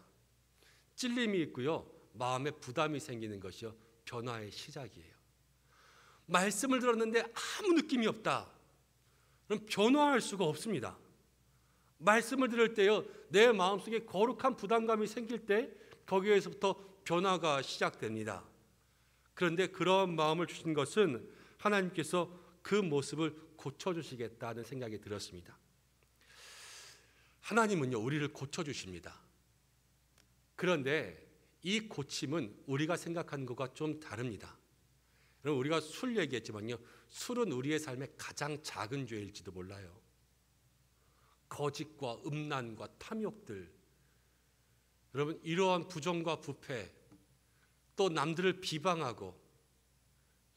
찔림이 있고요, 마음에 부담이 생기는 것이요, 변화의 시작이에요. 말씀을 들었는데 아무 느낌이 없다. 그럼 변화할 수가 없습니다. 말씀을 들을 때요, 내 마음속에 거룩한 부담감이 생길 때 거기에서부터 변화가 시작됩니다. 그런데 그런 마음을 주신 것은 하나님께서 그 모습을 고쳐주시겠다는 생각이 들었습니다. 하나님은요, 우리를 고쳐주십니다. 그런데 이 고침은 우리가 생각하는 것과 좀 다릅니다. 여러분, 우리가 술 얘기했지만요, 술은 우리의 삶의 가장 작은 죄일지도 몰라요. 거짓과 음란과 탐욕들, 여러분, 이러한 부정과 부패, 또 남들을 비방하고,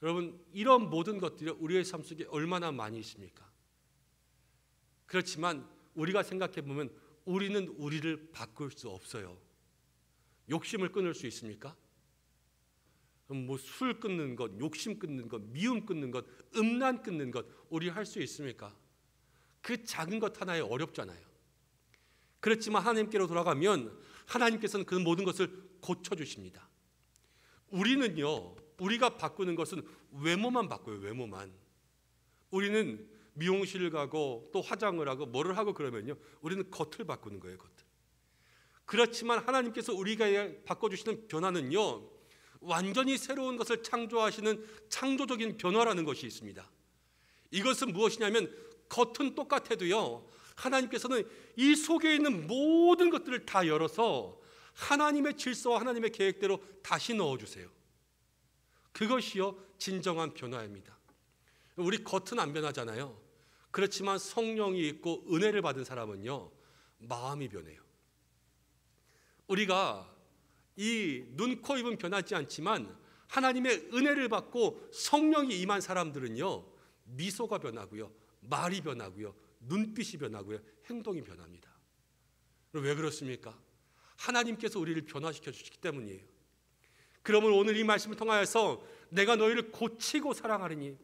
여러분, 이런 모든 것들이 우리의 삶 속에 얼마나 많이 있습니까? 그렇지만 우리가 생각해 보면 우리는 우리를 바꿀 수 없어요. 욕심을 끊을 수 있습니까? 뭐 술 끊는 것, 욕심 끊는 것, 미움 끊는 것, 음란 끊는 것, 우리 할 수 있습니까? 그 작은 것 하나에 어렵잖아요. 그렇지만 하나님께로 돌아가면 하나님께서는 그 모든 것을 고쳐주십니다. 우리는요, 우리가 바꾸는 것은 외모만 바꿔요. 외모만. 우리는 미용실을 가고 또 화장을 하고 뭐를 하고 그러면요, 우리는 겉을 바꾸는 거예요. 겉을. 그렇지만 하나님께서 우리가 바꿔주시는 변화는요, 완전히 새로운 것을 창조하시는 창조적인 변화라는 것이 있습니다. 이것은 무엇이냐면 겉은 똑같아도요, 하나님께서는 이 속에 있는 모든 것들을 다 열어서 하나님의 질서와 하나님의 계획대로 다시 넣어주세요. 그것이요, 진정한 변화입니다. 우리 겉은 안 변하잖아요. 그렇지만 성령이 있고 은혜를 받은 사람은요, 마음이 변해요. 우리가 이 눈, 코, 입은 변하지 않지만 하나님의 은혜를 받고 성령이 임한 사람들은요, 미소가 변하고요, 말이 변하고요, 눈빛이 변하고요, 행동이 변합니다. 왜 그렇습니까? 하나님께서 우리를 변화시켜 주시기 때문이에요. 그러면 오늘 이 말씀을 통하여서 내가 너희를 고치고 사랑하리니,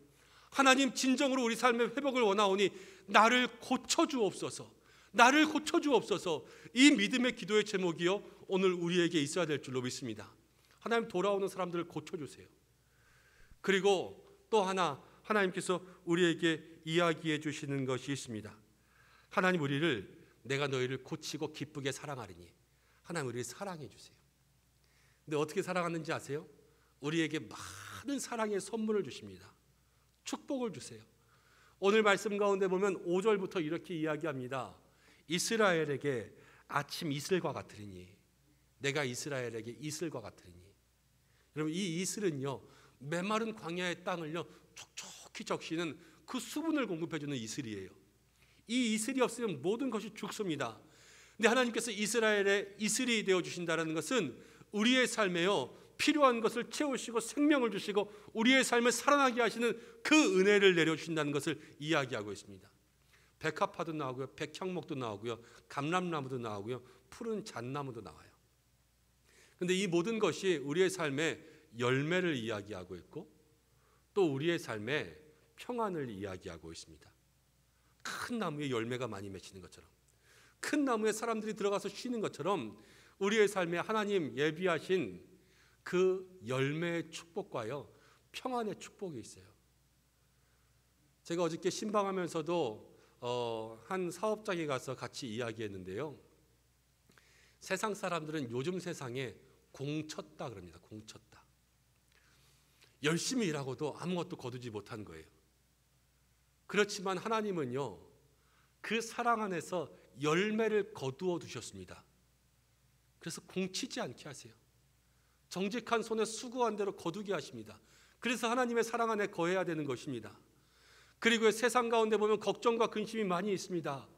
하나님 진정으로 우리 삶의 회복을 원하오니 나를 고쳐주옵소서, 나를 고쳐주옵소서. 이 믿음의 기도의 제목이요, 오늘 우리에게 있어야 될 줄로 믿습니다. 하나님, 돌아오는 사람들을 고쳐주세요. 그리고 또 하나, 하나님께서 우리에게 이야기해 주시는 것이 있습니다. 하나님, 우리를, 내가 너희를 고치고 기쁘게 사랑하리니, 하나님 우리를 사랑해 주세요. 근데 어떻게 사랑하는지 아세요? 우리에게 많은 사랑의 선물을 주십니다. 축복을 주세요. 오늘 말씀 가운데 보면 5절부터 이렇게 이야기합니다. 이스라엘에게 아침 이슬과 같으리니, 내가 이스라엘에게 이슬과 같으리니. 여러분, 이 이슬은요, 메마른 광야의 땅을요 촉촉히 적시는 그 수분을 공급해주는 이슬이에요. 이 이슬이 없으면 모든 것이 죽습니다. 근데 하나님께서 이스라엘의 이슬이 되어 주신다는 것은 우리의 삶에요 필요한 것을 채우시고 생명을 주시고 우리의 삶을 살아나게 하시는 그 은혜를 내려주신다는 것을 이야기하고 있습니다. 백합화도 나오고요, 백향목도 나오고요, 감람나무도 나오고요, 푸른 잣나무도 나와요. 그런데 이 모든 것이 우리의 삶의 열매를 이야기하고 있고 또 우리의 삶의 평안을 이야기하고 있습니다. 큰 나무에 열매가 많이 맺히는 것처럼, 큰 나무에 사람들이 들어가서 쉬는 것처럼 우리의 삶에 하나님 예비하신 그 열매의 축복과요 평안의 축복이 있어요. 제가 어저께 신방하면서도 한 사업장에 가서 같이 이야기했는데요, 세상 사람들은 요즘 세상에 공쳤다 그럽니다. 공쳤다. 열심히 일하고도 아무것도 거두지 못한 거예요. 그렇지만 하나님은요 그 사랑 안에서 열매를 거두어 두셨습니다. 그래서 공치지 않게 하세요. 정직한 손에 수고한 대로 거두게 하십니다. 그래서 하나님의 사랑 안에 거해야 되는 것입니다. 그리고 세상 가운데 보면 걱정과 근심이 많이 있습니다.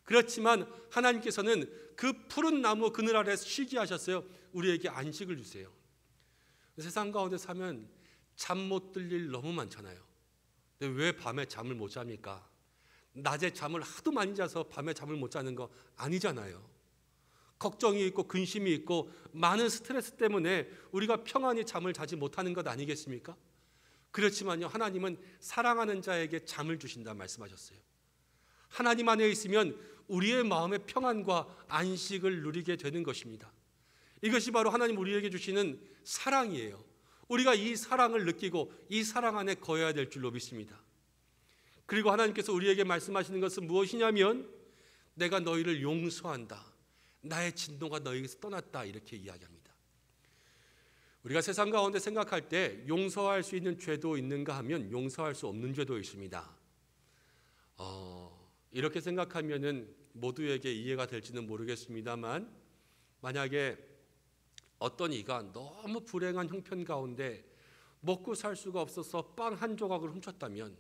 그렇지만 하나님께서는 그 푸른 나무 그늘 아래에서 쉬게 하셨어요. 우리에게 안식을 주세요. 세상 가운데 사면 잠 못 들 일 너무 많잖아요. 근데 왜 밤에 잠을 못 잡니까? 낮에 잠을 하도 많이 자서 밤에 잠을 못 자는 거 아니잖아요. 걱정이 있고 근심이 있고 많은 스트레스 때문에 우리가 평안히 잠을 자지 못하는 것 아니겠습니까? 그렇지만요, 하나님은 사랑하는 자에게 잠을 주신다 말씀하셨어요. 하나님 안에 있으면 우리의 마음의 평안과 안식을 누리게 되는 것입니다. 이것이 바로 하나님 우리에게 주시는 사랑이에요. 우리가 이 사랑을 느끼고 이 사랑 안에 거해야 될 줄로 믿습니다. 그리고 하나님께서 우리에게 말씀하시는 것은 무엇이냐면, 내가 너희를 용서한다, 나의 진노가 너희에게서 떠났다, 이렇게 이야기합니다. 우리가 세상 가운데 생각할 때 용서할 수 있는 죄도 있는가 하면 용서할 수 없는 죄도 있습니다. 이렇게 생각하면은 모두에게 이해가 될지는 모르겠습니다만, 만약에 어떤 이가 너무 불행한 형편 가운데 먹고 살 수가 없어서 빵 한 조각을 훔쳤다면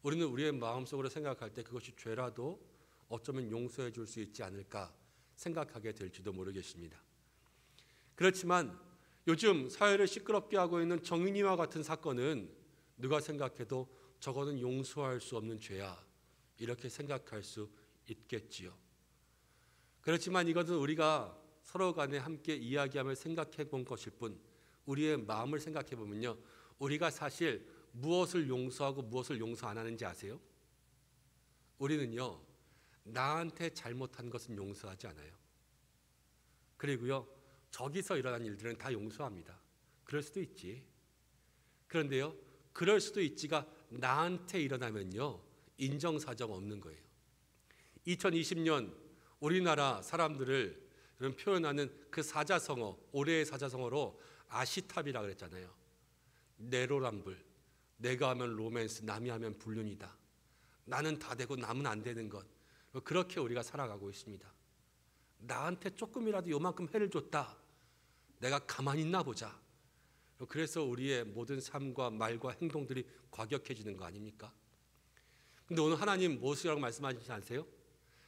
우리는 우리의 마음속으로 생각할 때 그것이 죄라도 어쩌면 용서해 줄 수 있지 않을까 생각하게 될지도 모르겠습니다. 그렇지만 요즘 사회를 시끄럽게 하고 있는 정인이와 같은 사건은 누가 생각해도 저거는 용서할 수 없는 죄야, 이렇게 생각할 수 있겠지요. 그렇지만 이것은 우리가 서로 간에 함께 이야기하며 생각해 본 것일 뿐, 우리의 마음을 생각해 보면요, 우리가 사실 무엇을 용서하고 무엇을 용서 안 하는지 아세요? 우리는요 나한테 잘못한 것은 용서하지 않아요. 그리고요 저기서 일어난 일들은 다 용서합니다. 그럴 수도 있지. 그런데요 그럴 수도 있지가 나한테 일어나면요 인정사정 없는 거예요. 2020년 우리나라 사람들을 표현하는 그 사자성어, 올해의 사자성어로 아시탑이라 그랬잖아요. 내로남불, 내가 하면 로맨스, 남이 하면 불륜이다. 나는 다 되고 남은 안 되는 것. 그렇게 우리가 살아가고 있습니다. 나한테 조금이라도 요만큼 해를 줬다, 내가 가만히 있나 보자. 그래서 우리의 모든 삶과 말과 행동들이 과격해지는 거 아닙니까? 근데 오늘 하나님 무엇이라고 말씀하시지 않으세요?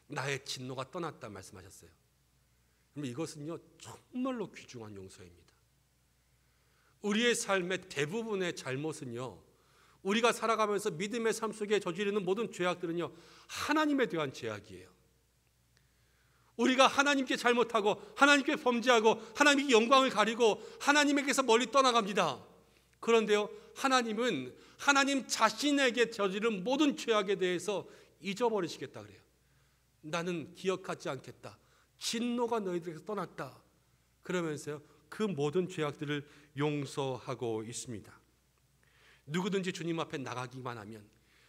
나의 진노가 떠났다 말씀하셨어요. 그럼 이것은요 정말로 귀중한 용서입니다. 우리의 삶의 대부분의 잘못은요, 우리가 살아가면서 믿음의 삶 속에 저지르는 모든 죄악들은요 하나님에 대한 죄악이에요. 우리가 하나님께 잘못하고 하나님께 범죄하고 하나님께 영광을 가리고 하나님에게서 멀리 떠나갑니다. 그런데요, 하나님은 하나님 자신에게 저지른 모든 죄악에 대해서 잊어버리시겠다 그래요. 나는 기억하지 않겠다. 진노가 너희들에게서 떠났다. 그러면서요, 그 모든 죄악들을 용서하고 있습니다. 누구든지 주님 앞에 나가기만 하면,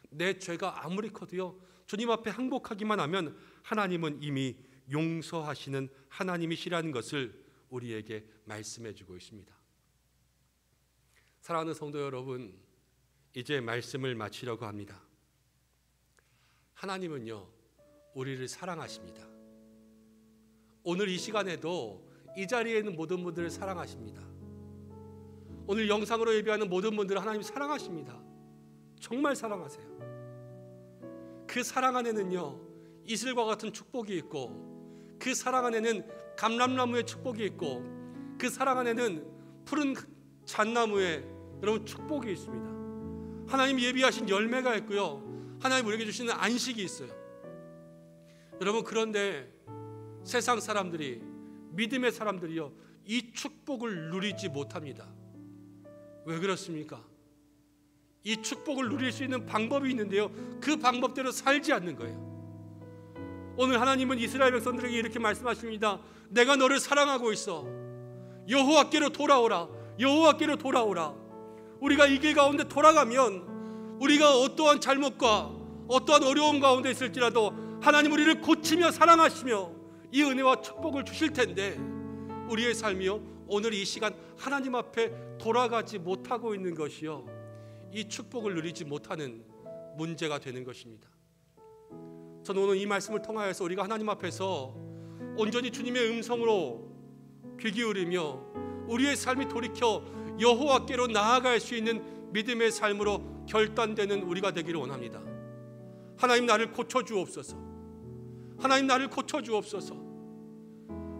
내 죄가 아무리 커도요, 주님 앞에 항복하기만 하면 하나님은 이미 용서하시는 하나님이시라는 것을 우리에게 말씀해 주고 있습니다. 사랑하는 성도 여러분, 이제 말씀을 마치려고 합니다. 하나님은요, 우리를 사랑하십니다. 오늘 이 시간에도 이 자리에 있는 모든 분들을 사랑하십니다. 오늘 영상으로 예배하는 모든 분들을 하나님 사랑하십니다. 정말 사랑하세요. 그 사랑 안에는요, 이슬과 같은 축복이 있고, 그 사랑 안에는 감람나무의 축복이 있고, 그 사랑 안에는 푸른 잣나무에 여러분 축복이 있습니다. 하나님 예비하신 열매가 있고요, 하나님 우리에게 주시는 안식이 있어요. 여러분, 그런데 세상 사람들이, 믿음의 사람들이요, 이 축복을 누리지 못합니다. 왜 그렇습니까? 이 축복을 누릴 수 있는 방법이 있는데요, 그 방법대로 살지 않는 거예요. 오늘 하나님은 이스라엘 백성들에게 이렇게 말씀하십니다. 내가 너를 사랑하고 있어. 여호와께로 돌아오라. 여호와께로 돌아오라. 우리가 이 길 가운데 돌아가면 우리가 어떠한 잘못과 어떠한 어려움 가운데 있을지라도 하나님 우리를 고치며 사랑하시며 이 은혜와 축복을 주실 텐데, 우리의 삶이요, 오늘 이 시간 하나님 앞에 돌아가지 못하고 있는 것이요, 이 축복을 누리지 못하는 문제가 되는 것입니다. 저는 오늘 이 말씀을 통하여서 우리가 하나님 앞에서 온전히 주님의 음성으로 귀 기울이며 우리의 삶이 돌이켜 여호와께로 나아갈 수 있는 믿음의 삶으로 결단되는 우리가 되기를 원합니다. 하나님, 나를 고쳐주옵소서. 하나님, 나를 고쳐주옵소서.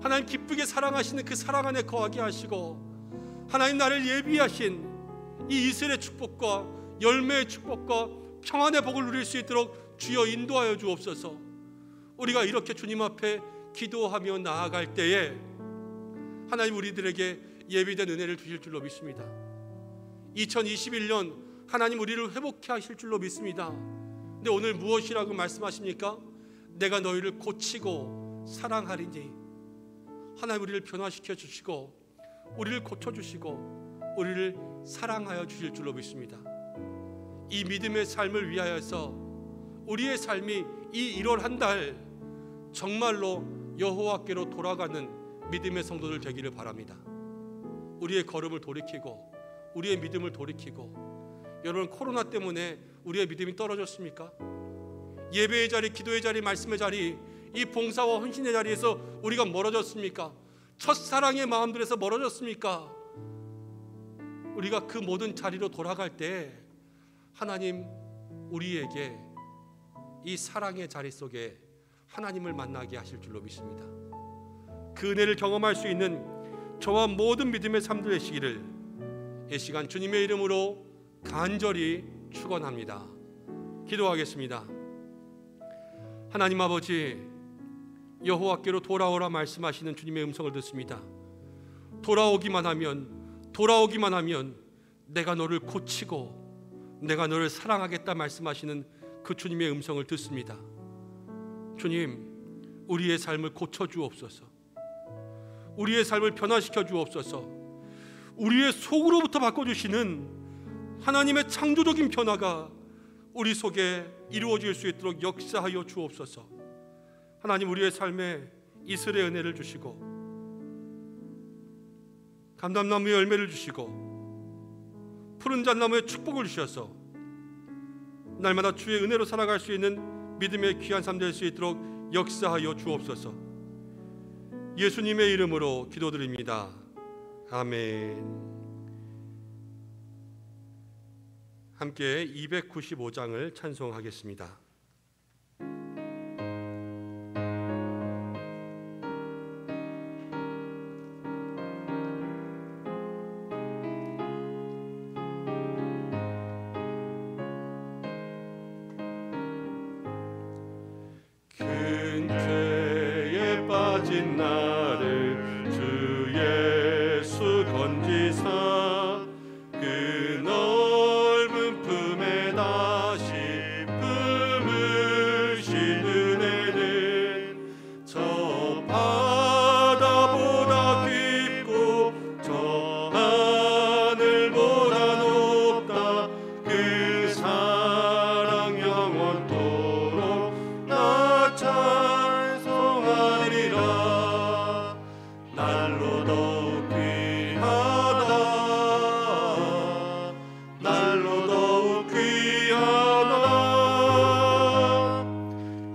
하나님, 기쁘게 사랑하시는 그 사랑 안에 거하게 하시고, 하나님, 나를 예비하신 이 이슬의 축복과 열매의 축복과 평안의 복을 누릴 수 있도록 주여 인도하여 주옵소서. 우리가 이렇게 주님 앞에 기도하며 나아갈 때에 하나님 우리들에게 예비된 은혜를 주실 줄로 믿습니다. 2021년 하나님 우리를 회복케 하실 줄로 믿습니다. 근데 오늘 무엇이라고 말씀하십니까? 내가 너희를 고치고 사랑하리니. 하나님 우리를 변화시켜 주시고 우리를 고쳐주시고 우리를 사랑하여 주실 줄로 믿습니다. 이 믿음의 삶을 위하여서 우리의 삶이 이 1월 한 달 정말로 여호와께로 돌아가는 믿음의 성도들 되기를 바랍니다. 우리의 걸음을 돌이키고 우리의 믿음을 돌이키고, 여러분, 코로나 때문에 우리의 믿음이 떨어졌습니까? 예배의 자리, 기도의 자리, 말씀의 자리, 이 봉사와 헌신의 자리에서 우리가 멀어졌습니까? 첫사랑의 마음들에서 멀어졌습니까? 우리가 그 모든 자리로 돌아갈 때 하나님 우리에게 이 사랑의 자리 속에 하나님을 만나게 하실 줄로 믿습니다. 그 은혜를 경험할 수 있는 저와 모든 믿음의 삶들 되시기를 이 시간 주님의 이름으로 간절히 축원합니다. 기도하겠습니다. 하나님 아버지, 여호와께로 돌아오라 말씀하시는 주님의 음성을 듣습니다. 돌아오기만 하면 내가 너를 고치고 내가 너를 사랑하겠다 말씀하시는 그 주님의 음성을 듣습니다. 주님, 우리의 삶을 고쳐주옵소서. 우리의 삶을 변화시켜 주옵소서. 우리의 속으로부터 바꿔주시는 하나님의 창조적인 변화가 우리 속에 이루어질 수 있도록 역사하여 주옵소서. 하나님, 우리의 삶에 이슬의 은혜를 주시고 감람나무의 열매를 주시고 푸른 잣나무의 축복을 주셔서 날마다 주의 은혜로 살아갈 수 있는 믿음의 귀한 삶 될 수 있도록 역사하여 주옵소서. 예수님의 이름으로 기도드립니다. 아멘. 함께 295장을 찬송하겠습니다. 큰 죄에 하신 나를 주 예수 건지사 그 넓은 품에 다시 품으시는 애는 저 바다보다 깊고 저 하늘보다 높다 그 사랑 영원토록 나 찬송하리라 날로 더욱 귀하다 날로 더욱 귀하다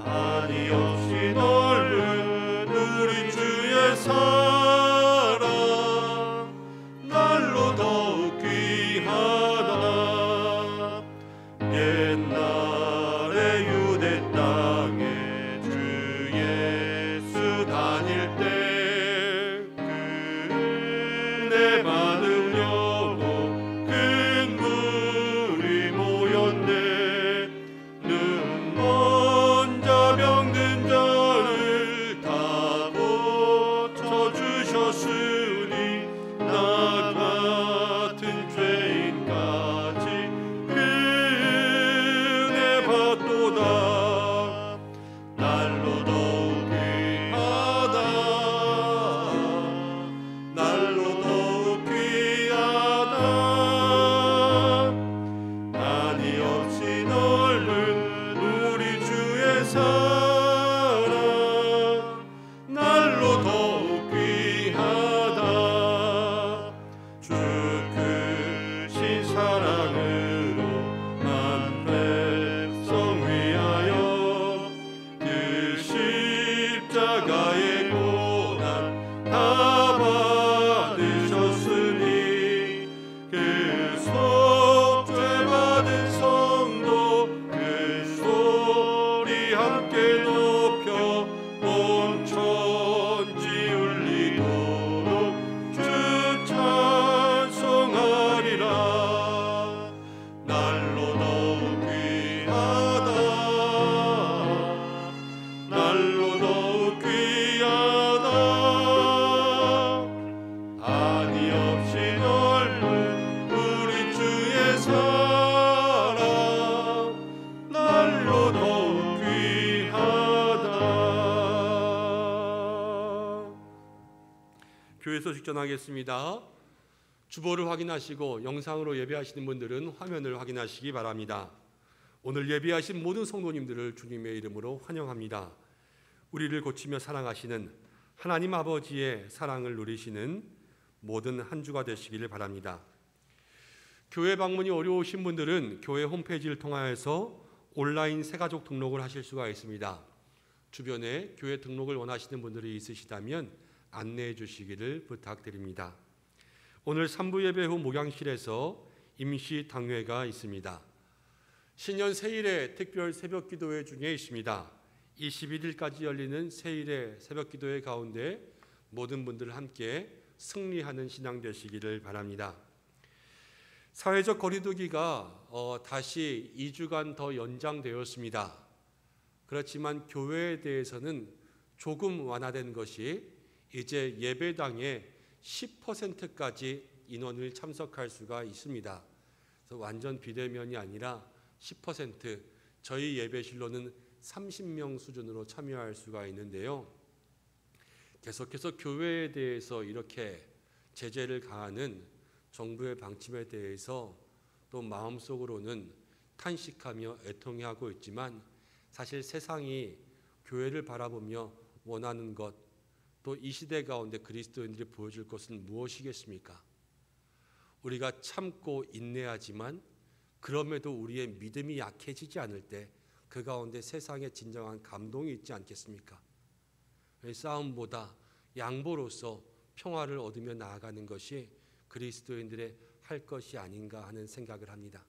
한이 없이 넓은 우리 주의 사랑 날로 더욱 귀하다 옛날에 유대 땅에 주 예수 다닐 때 은혜 받으려고 큰 물이 모였네 눈먼 자 병든 자를 다 고쳐주셨으니 나 같은 죄인까지 그 은혜 받도다 날로 더욱 귀하다 날로 더욱 귀하다 한이 없이 넓은 우리 주의 사랑 날로 더욱 귀하다 주 크신 사랑으로 만 백성 위하여 그 십자가의 고난 다 받으셨으니 그 속죄 받은 성도 그 소리 함께 높여 온 천지 울리도록 주 찬송하리라 날로 더욱 귀하다 날로 더욱 귀하다 한이 없이 넓은 우리 주의 사랑 날로 더욱 귀하다. 교회 소식 전하겠습니다. 주보를 확인하시고 영상으로 예배하시는 분들은 화면을 확인하시기 바랍니다. 오늘 예배하신 모든 성도님들을 주님의 이름으로 환영합니다. 우리를 고치며 사랑하시는 하나님 아버지의 사랑을 누리시는 모든 한 주가 되시기를 바랍니다. 교회 방문이 어려우신 분들은 교회 홈페이지를 통하여서 온라인 새가족 등록을 하실 수가 있습니다. 주변에 교회 등록을 원하시는 분들이 있으시다면 안내해 주시기를 부탁드립니다. 오늘 3부 예배 후 목양실에서 임시 당회가 있습니다. 신년 세일의 특별 새벽 기도회 중에 있습니다. 21일까지 열리는 세일의 새벽 기도회 가운데 모든 분들 함께 승리하는 신앙 되시기를 바랍니다. 사회적 거리두기가 다시 2주간 더 연장되었습니다. 그렇지만 교회에 대해서는 조금 완화된 것이 이제 예배당에 10%까지 인원을 참석할 수가 있습니다. 그래서 완전 비대면이 아니라 10%, 저희 예배실로는 30명 수준으로 참여할 수가 있는데요. 계속해서 교회에 대해서 이렇게 제재를 가하는 정부의 방침에 대해서 또 마음속으로는 탄식하며 애통해하고 있지만 사실 세상이 교회를 바라보며 원하는 것, 또 이 시대 가운데 그리스도인들이 보여줄 것은 무엇이겠습니까? 우리가 참고 인내하지만 그럼에도 우리의 믿음이 약해지지 않을 때 그 가운데 세상에 진정한 감동이 있지 않겠습니까? 싸움보다 양보로서 평화를 얻으며 나아가는 것이 그리스도인들의 할 것이 아닌가 하는 생각을 합니다.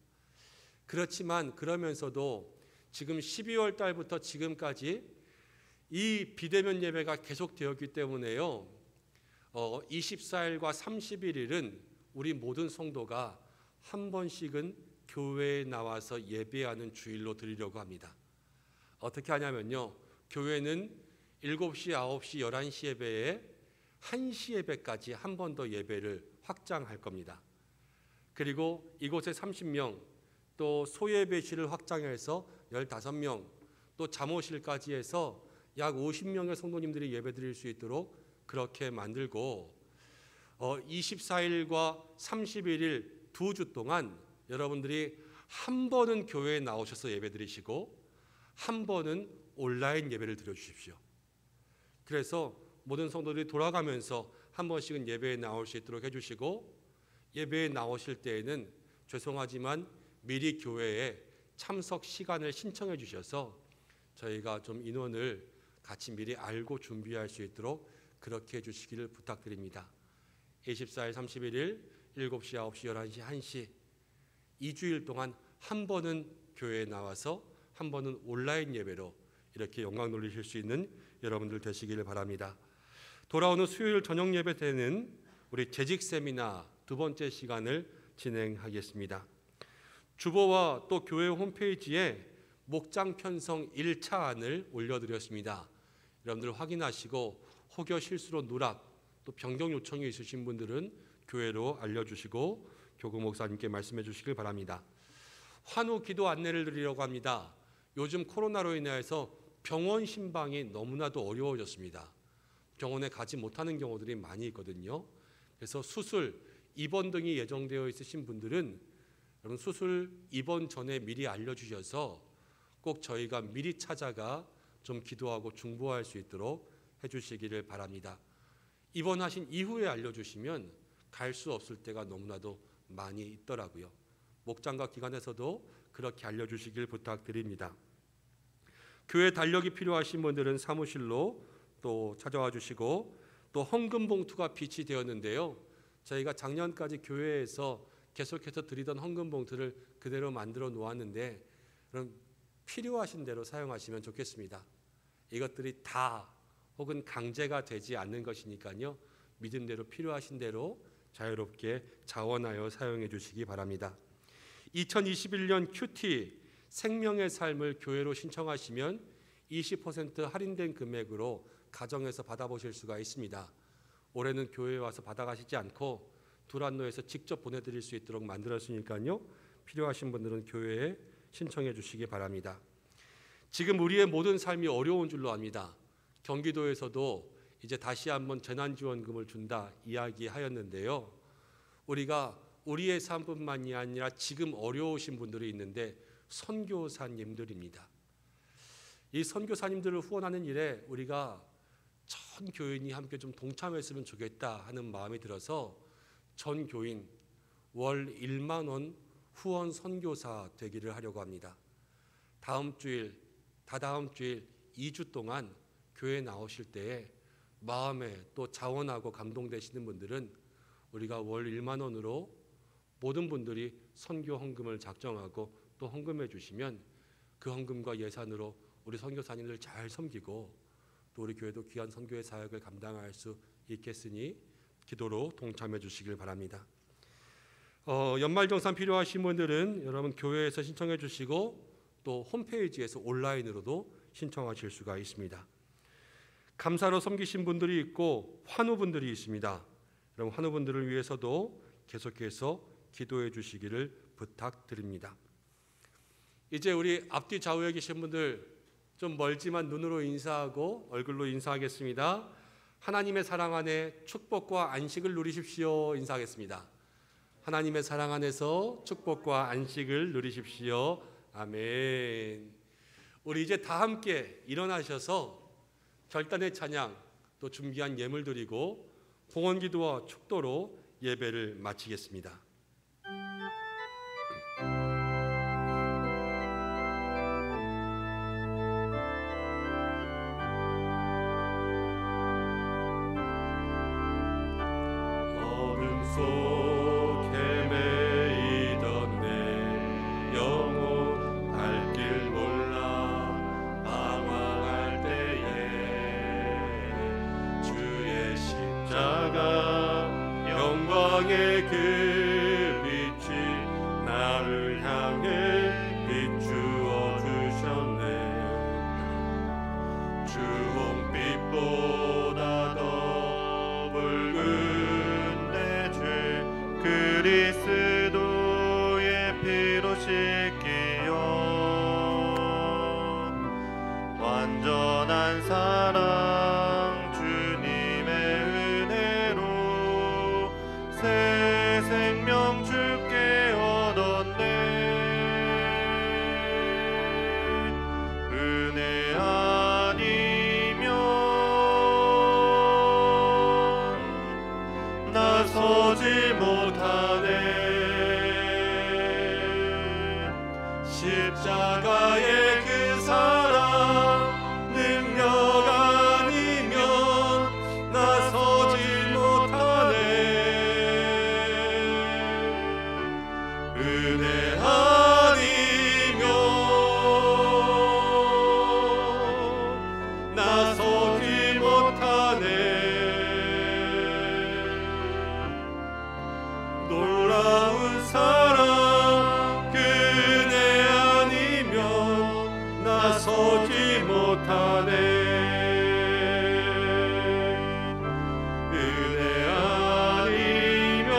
그렇지만 그러면서도 지금 12월 달부터 지금까지 이 비대면 예배가 계속되었기 때문에요. 24일과 31일은 우리 모든 성도가 한 번씩은 교회에 나와서 예배하는 주일로 드리려고 합니다. 어떻게 하냐면요. 교회는 7시, 9시, 11시 예배에 1시 예배까지 한 번 더 예배를 확장할 겁니다. 그리고 이곳에 30명, 또 소예배실을 확장해서 15명, 또 잠옷실까지 해서 약 50명의 성도님들이 예배드릴 수 있도록 그렇게 만들고 24일과 31일 2주 동안 여러분들이 한 번은 교회에 나오셔서 예배드리시고 한 번은 온라인 예배를 드려주십시오. 그래서 모든 성도들이 돌아가면서 한 번씩은 예배에 나올 수 있도록 해주시고, 예배에 나오실 때에는 죄송하지만 미리 교회에 참석 시간을 신청해 주셔서 저희가 좀 인원을 같이 미리 알고 준비할 수 있도록 그렇게 해주시기를 부탁드립니다. 24일, 31일 7시, 9시, 11시, 1시 2주일 동안 한 번은 교회에 나와서 한 번은 온라인 예배로 이렇게 영광 돌리실 수 있는 여러분들 되시기를 바랍니다. 돌아오는 수요일 저녁 예배 때는 우리 재직 세미나 두 번째 시간을 진행하겠습니다. 주보와 또 교회 홈페이지에 목장 편성 1차안을 올려드렸습니다. 여러분들 확인하시고 혹여 실수로 누락 또 변경 요청이 있으신 분들은 교회로 알려주시고 교구 목사님께 말씀해 주시길 바랍니다. 환우 기도 안내를 드리려고 합니다. 요즘 코로나로 인해서 병원 신방이 너무나도 어려워졌습니다. 병원에 가지 못하는 경우들이 많이 있거든요. 그래서 수술, 입원 등이 예정되어 있으신 분들은 여러분 수술 입원 전에 미리 알려주셔서 꼭 저희가 미리 찾아가 좀 기도하고 중보할 수 있도록 해주시기를 바랍니다. 입원하신 이후에 알려주시면 갈 수 없을 때가 너무나도 많이 있더라고요. 목장과 기관에서도 그렇게 알려주시길 부탁드립니다. 교회 달력이 필요하신 분들은 사무실로 또 찾아와 주시고, 또 헌금 봉투가 빛이 되었는데요. 저희가 작년까지 교회에서 계속해서 드리던 헌금 봉투를 그대로 만들어 놓았는데 그럼 필요하신 대로 사용하시면 좋겠습니다. 이것들이 다 혹은 강제가 되지 않는 것이니까요. 믿음대로 필요하신 대로 자유롭게 자원하여 사용해 주시기 바랍니다. 2021년 큐티 생명의 삶을 교회로 신청하시면 20% 할인된 금액으로 가정에서 받아보실 수가 있습니다. 올해는 교회에 와서 받아가시지 않고 두란노에서 직접 보내드릴 수 있도록 만들었으니까요. 필요하신 분들은 교회에 신청해 주시기 바랍니다. 지금 우리의 모든 삶이 어려운 줄로 압니다. 경기도에서도 이제 다시 한번 재난지원금을 준다 이야기하였는데요. 우리가 우리의 삶뿐만이 아니라 지금 어려우신 분들이 있는데 선교사님들입니다. 이 선교사님들을 후원하는 일에 우리가 전 교인이 함께 좀 동참했으면 좋겠다 하는 마음이 들어서 전 교인 월 1만 원 후원 선교사 되기를 하려고 합니다. 다음 주일, 다다음 주일 2주 동안 교회에 나오실 때에 마음에 또 자원하고 감동되시는 분들은 우리가 월 1만 원으로 모든 분들이 선교 헌금을 작정하고 또 헌금해 주시면 그 헌금과 예산으로 우리 선교사님들 잘 섬기고 또 우리 교회도 귀한 선교의 사역을 감당할 수 있겠으니 기도로 동참해 주시길 바랍니다. 연말정산 필요하신 분들은 여러분 교회에서 신청해 주시고 또 홈페이지에서 온라인으로도 신청하실 수가 있습니다. 감사로 섬기신 분들이 있고 환우분들이 있습니다. 여러분 환우분들을 위해서도 계속해서 기도해 주시기를 부탁드립니다. 이제 우리 앞뒤 좌우에 계신 분들 좀 멀지만 눈으로 인사하고 얼굴로 인사하겠습니다. 하나님의 사랑 안에 축복과 안식을 누리십시오. 인사하겠습니다. 하나님의 사랑 안에서 축복과 안식을 누리십시오. 아멘. 우리 이제 다 함께 일어나셔서 결단의 찬양 또 준비한 예물 드리고 봉헌기도와 축도로 예배를 마치겠습니다. 영광의 그 완전한 사랑 주님의 은혜로 새 생명 주께 얻었네. 은혜 아니면 나서지 못하네. 십자가의 그 사랑 능력 아니면 나서지 못하네. 은혜 아니면 나서지 못하네. 놀라운 사랑 그네 아니면 나서지 못하네. 은혜 아니면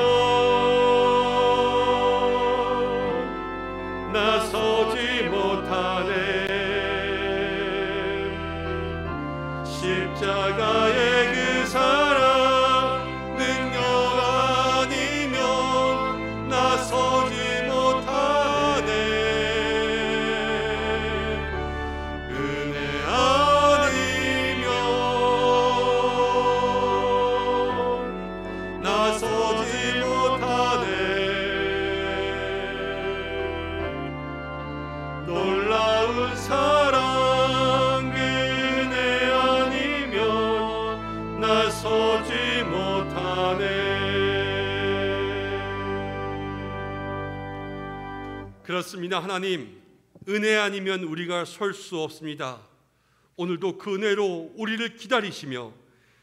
나서지 못하네. 십자가의 그 사랑 능력 아니면 나서지 못하네. 은혜 아니면 나서지 못하네. 놀라운 사랑 그네 아니면 나서지 못하네. 그렇습니다. 하나님, 은혜 아니면 우리가 설 수 없습니다. 오늘도 그 은혜로 우리를 기다리시며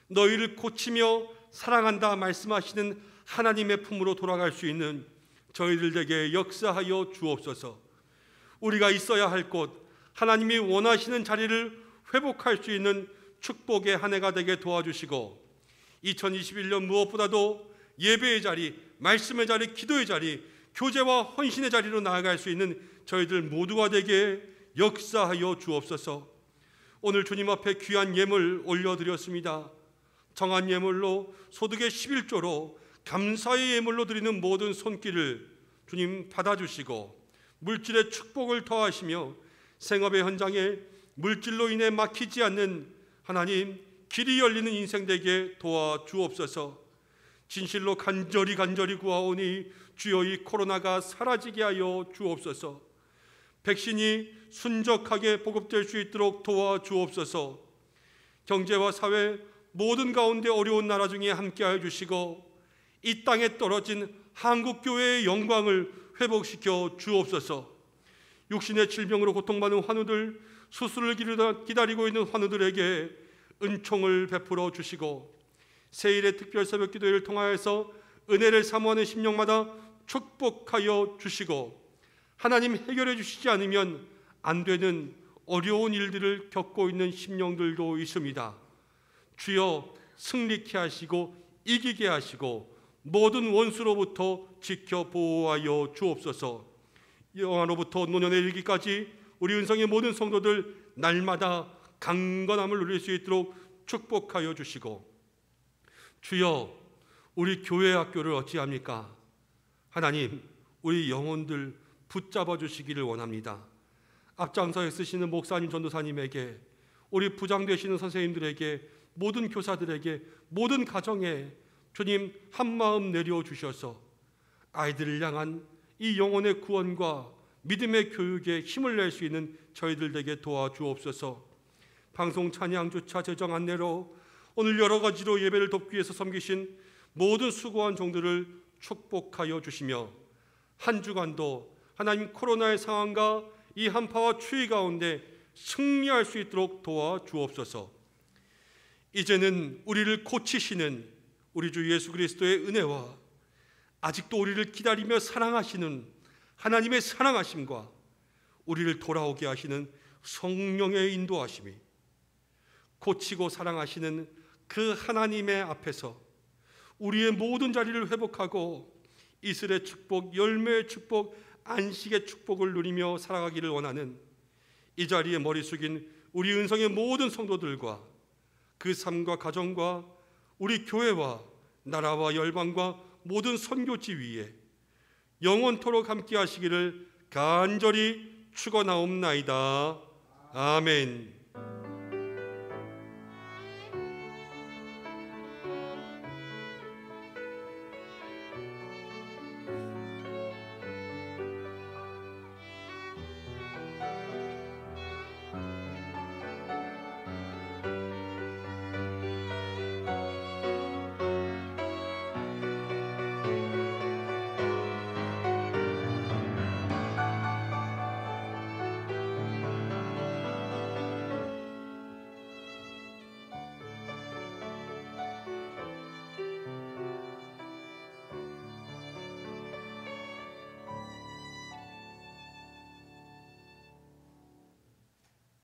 너희를 고치며 사랑한다 말씀하시는 하나님의 품으로 돌아갈 수 있는 저희들에게 역사하여 주옵소서. 우리가 있어야 할 곳, 하나님이 원하시는 자리를 회복할 수 있는 축복의 한 해가 되게 도와주시고 2021년 무엇보다도 예배의 자리, 말씀의 자리, 기도의 자리, 교제와 헌신의 자리로 나아갈 수 있는 저희들 모두가 되게 역사하여 주옵소서. 오늘 주님 앞에 귀한 예물 올려드렸습니다. 정한 예물로 소득의 11조로 감사의 예물로 드리는 모든 손길을 주님 받아주시고 물질의 축복을 더하시며 생업의 현장에 물질로 인해 막히지 않는 하나님 길이 열리는 인생 되게 도와주옵소서. 진실로 간절히 구하오니 주여 이 코로나가 사라지게 하여 주옵소서. 백신이 순적하게 보급될 수 있도록 도와주옵소서. 경제와 사회 모든 가운데 어려운 나라 중에 함께하여 주시고 이 땅에 떨어진 한국교회의 영광을 회복시켜 주옵소서. 육신의 질병으로 고통받는 환우들, 수술을 기다리고 있는 환우들에게 은총을 베풀어 주시고 새일의 특별 새벽 기도회를 통하여서 은혜를 사모하는 심령마다 축복하여 주시고 하나님 해결해 주시지 않으면 안 되는 어려운 일들을 겪고 있는 심령들도 있습니다. 주여 승리케 하시고 이기게 하시고 모든 원수로부터 지켜 보호하여 주옵소서. 영화로부터 노년에 이르기까지 우리 은성의 모든 성도들 날마다 강건함을 누릴 수 있도록 축복하여 주시고 주여 우리 교회 학교를 어찌합니까? 하나님 우리 영혼들 붙잡아 주시기를 원합니다. 앞장서 애쓰시는 목사님 전도사님에게 우리 부장 되시는 선생님들에게 모든 교사들에게 모든 가정에 주님 한마음 내려주셔서 아이들을 향한 이 영혼의 구원과 믿음의 교육에 힘을 낼 수 있는 저희들에게 도와주옵소서. 방송 찬양주차 제정 안내로 오늘 여러 가지로 예배를 돕기 위해서 섬기신 모든 수고한 종들을 축복하여 주시며 한 주간도 하나님 코로나의 상황과 이 한파와 추위 가운데 승리할 수 있도록 도와주옵소서. 이제는 우리를 고치시는 우리 주 예수 그리스도의 은혜와 아직도 우리를 기다리며 사랑하시는 하나님의 사랑하심과 우리를 돌아오게 하시는 성령의 인도하심이 고치고 사랑하시는 그 하나님의 앞에서 우리의 모든 자리를 회복하고 이슬의 축복, 열매의 축복, 안식의 축복을 누리며 살아가기를 원하는 이 자리에 머리 숙인 우리 은성의 모든 성도들과 그 삶과 가정과 우리 교회와 나라와 열방과 모든 선교지 위에 영원토록 함께 하시기를 간절히 축원하옵나이다. 아멘.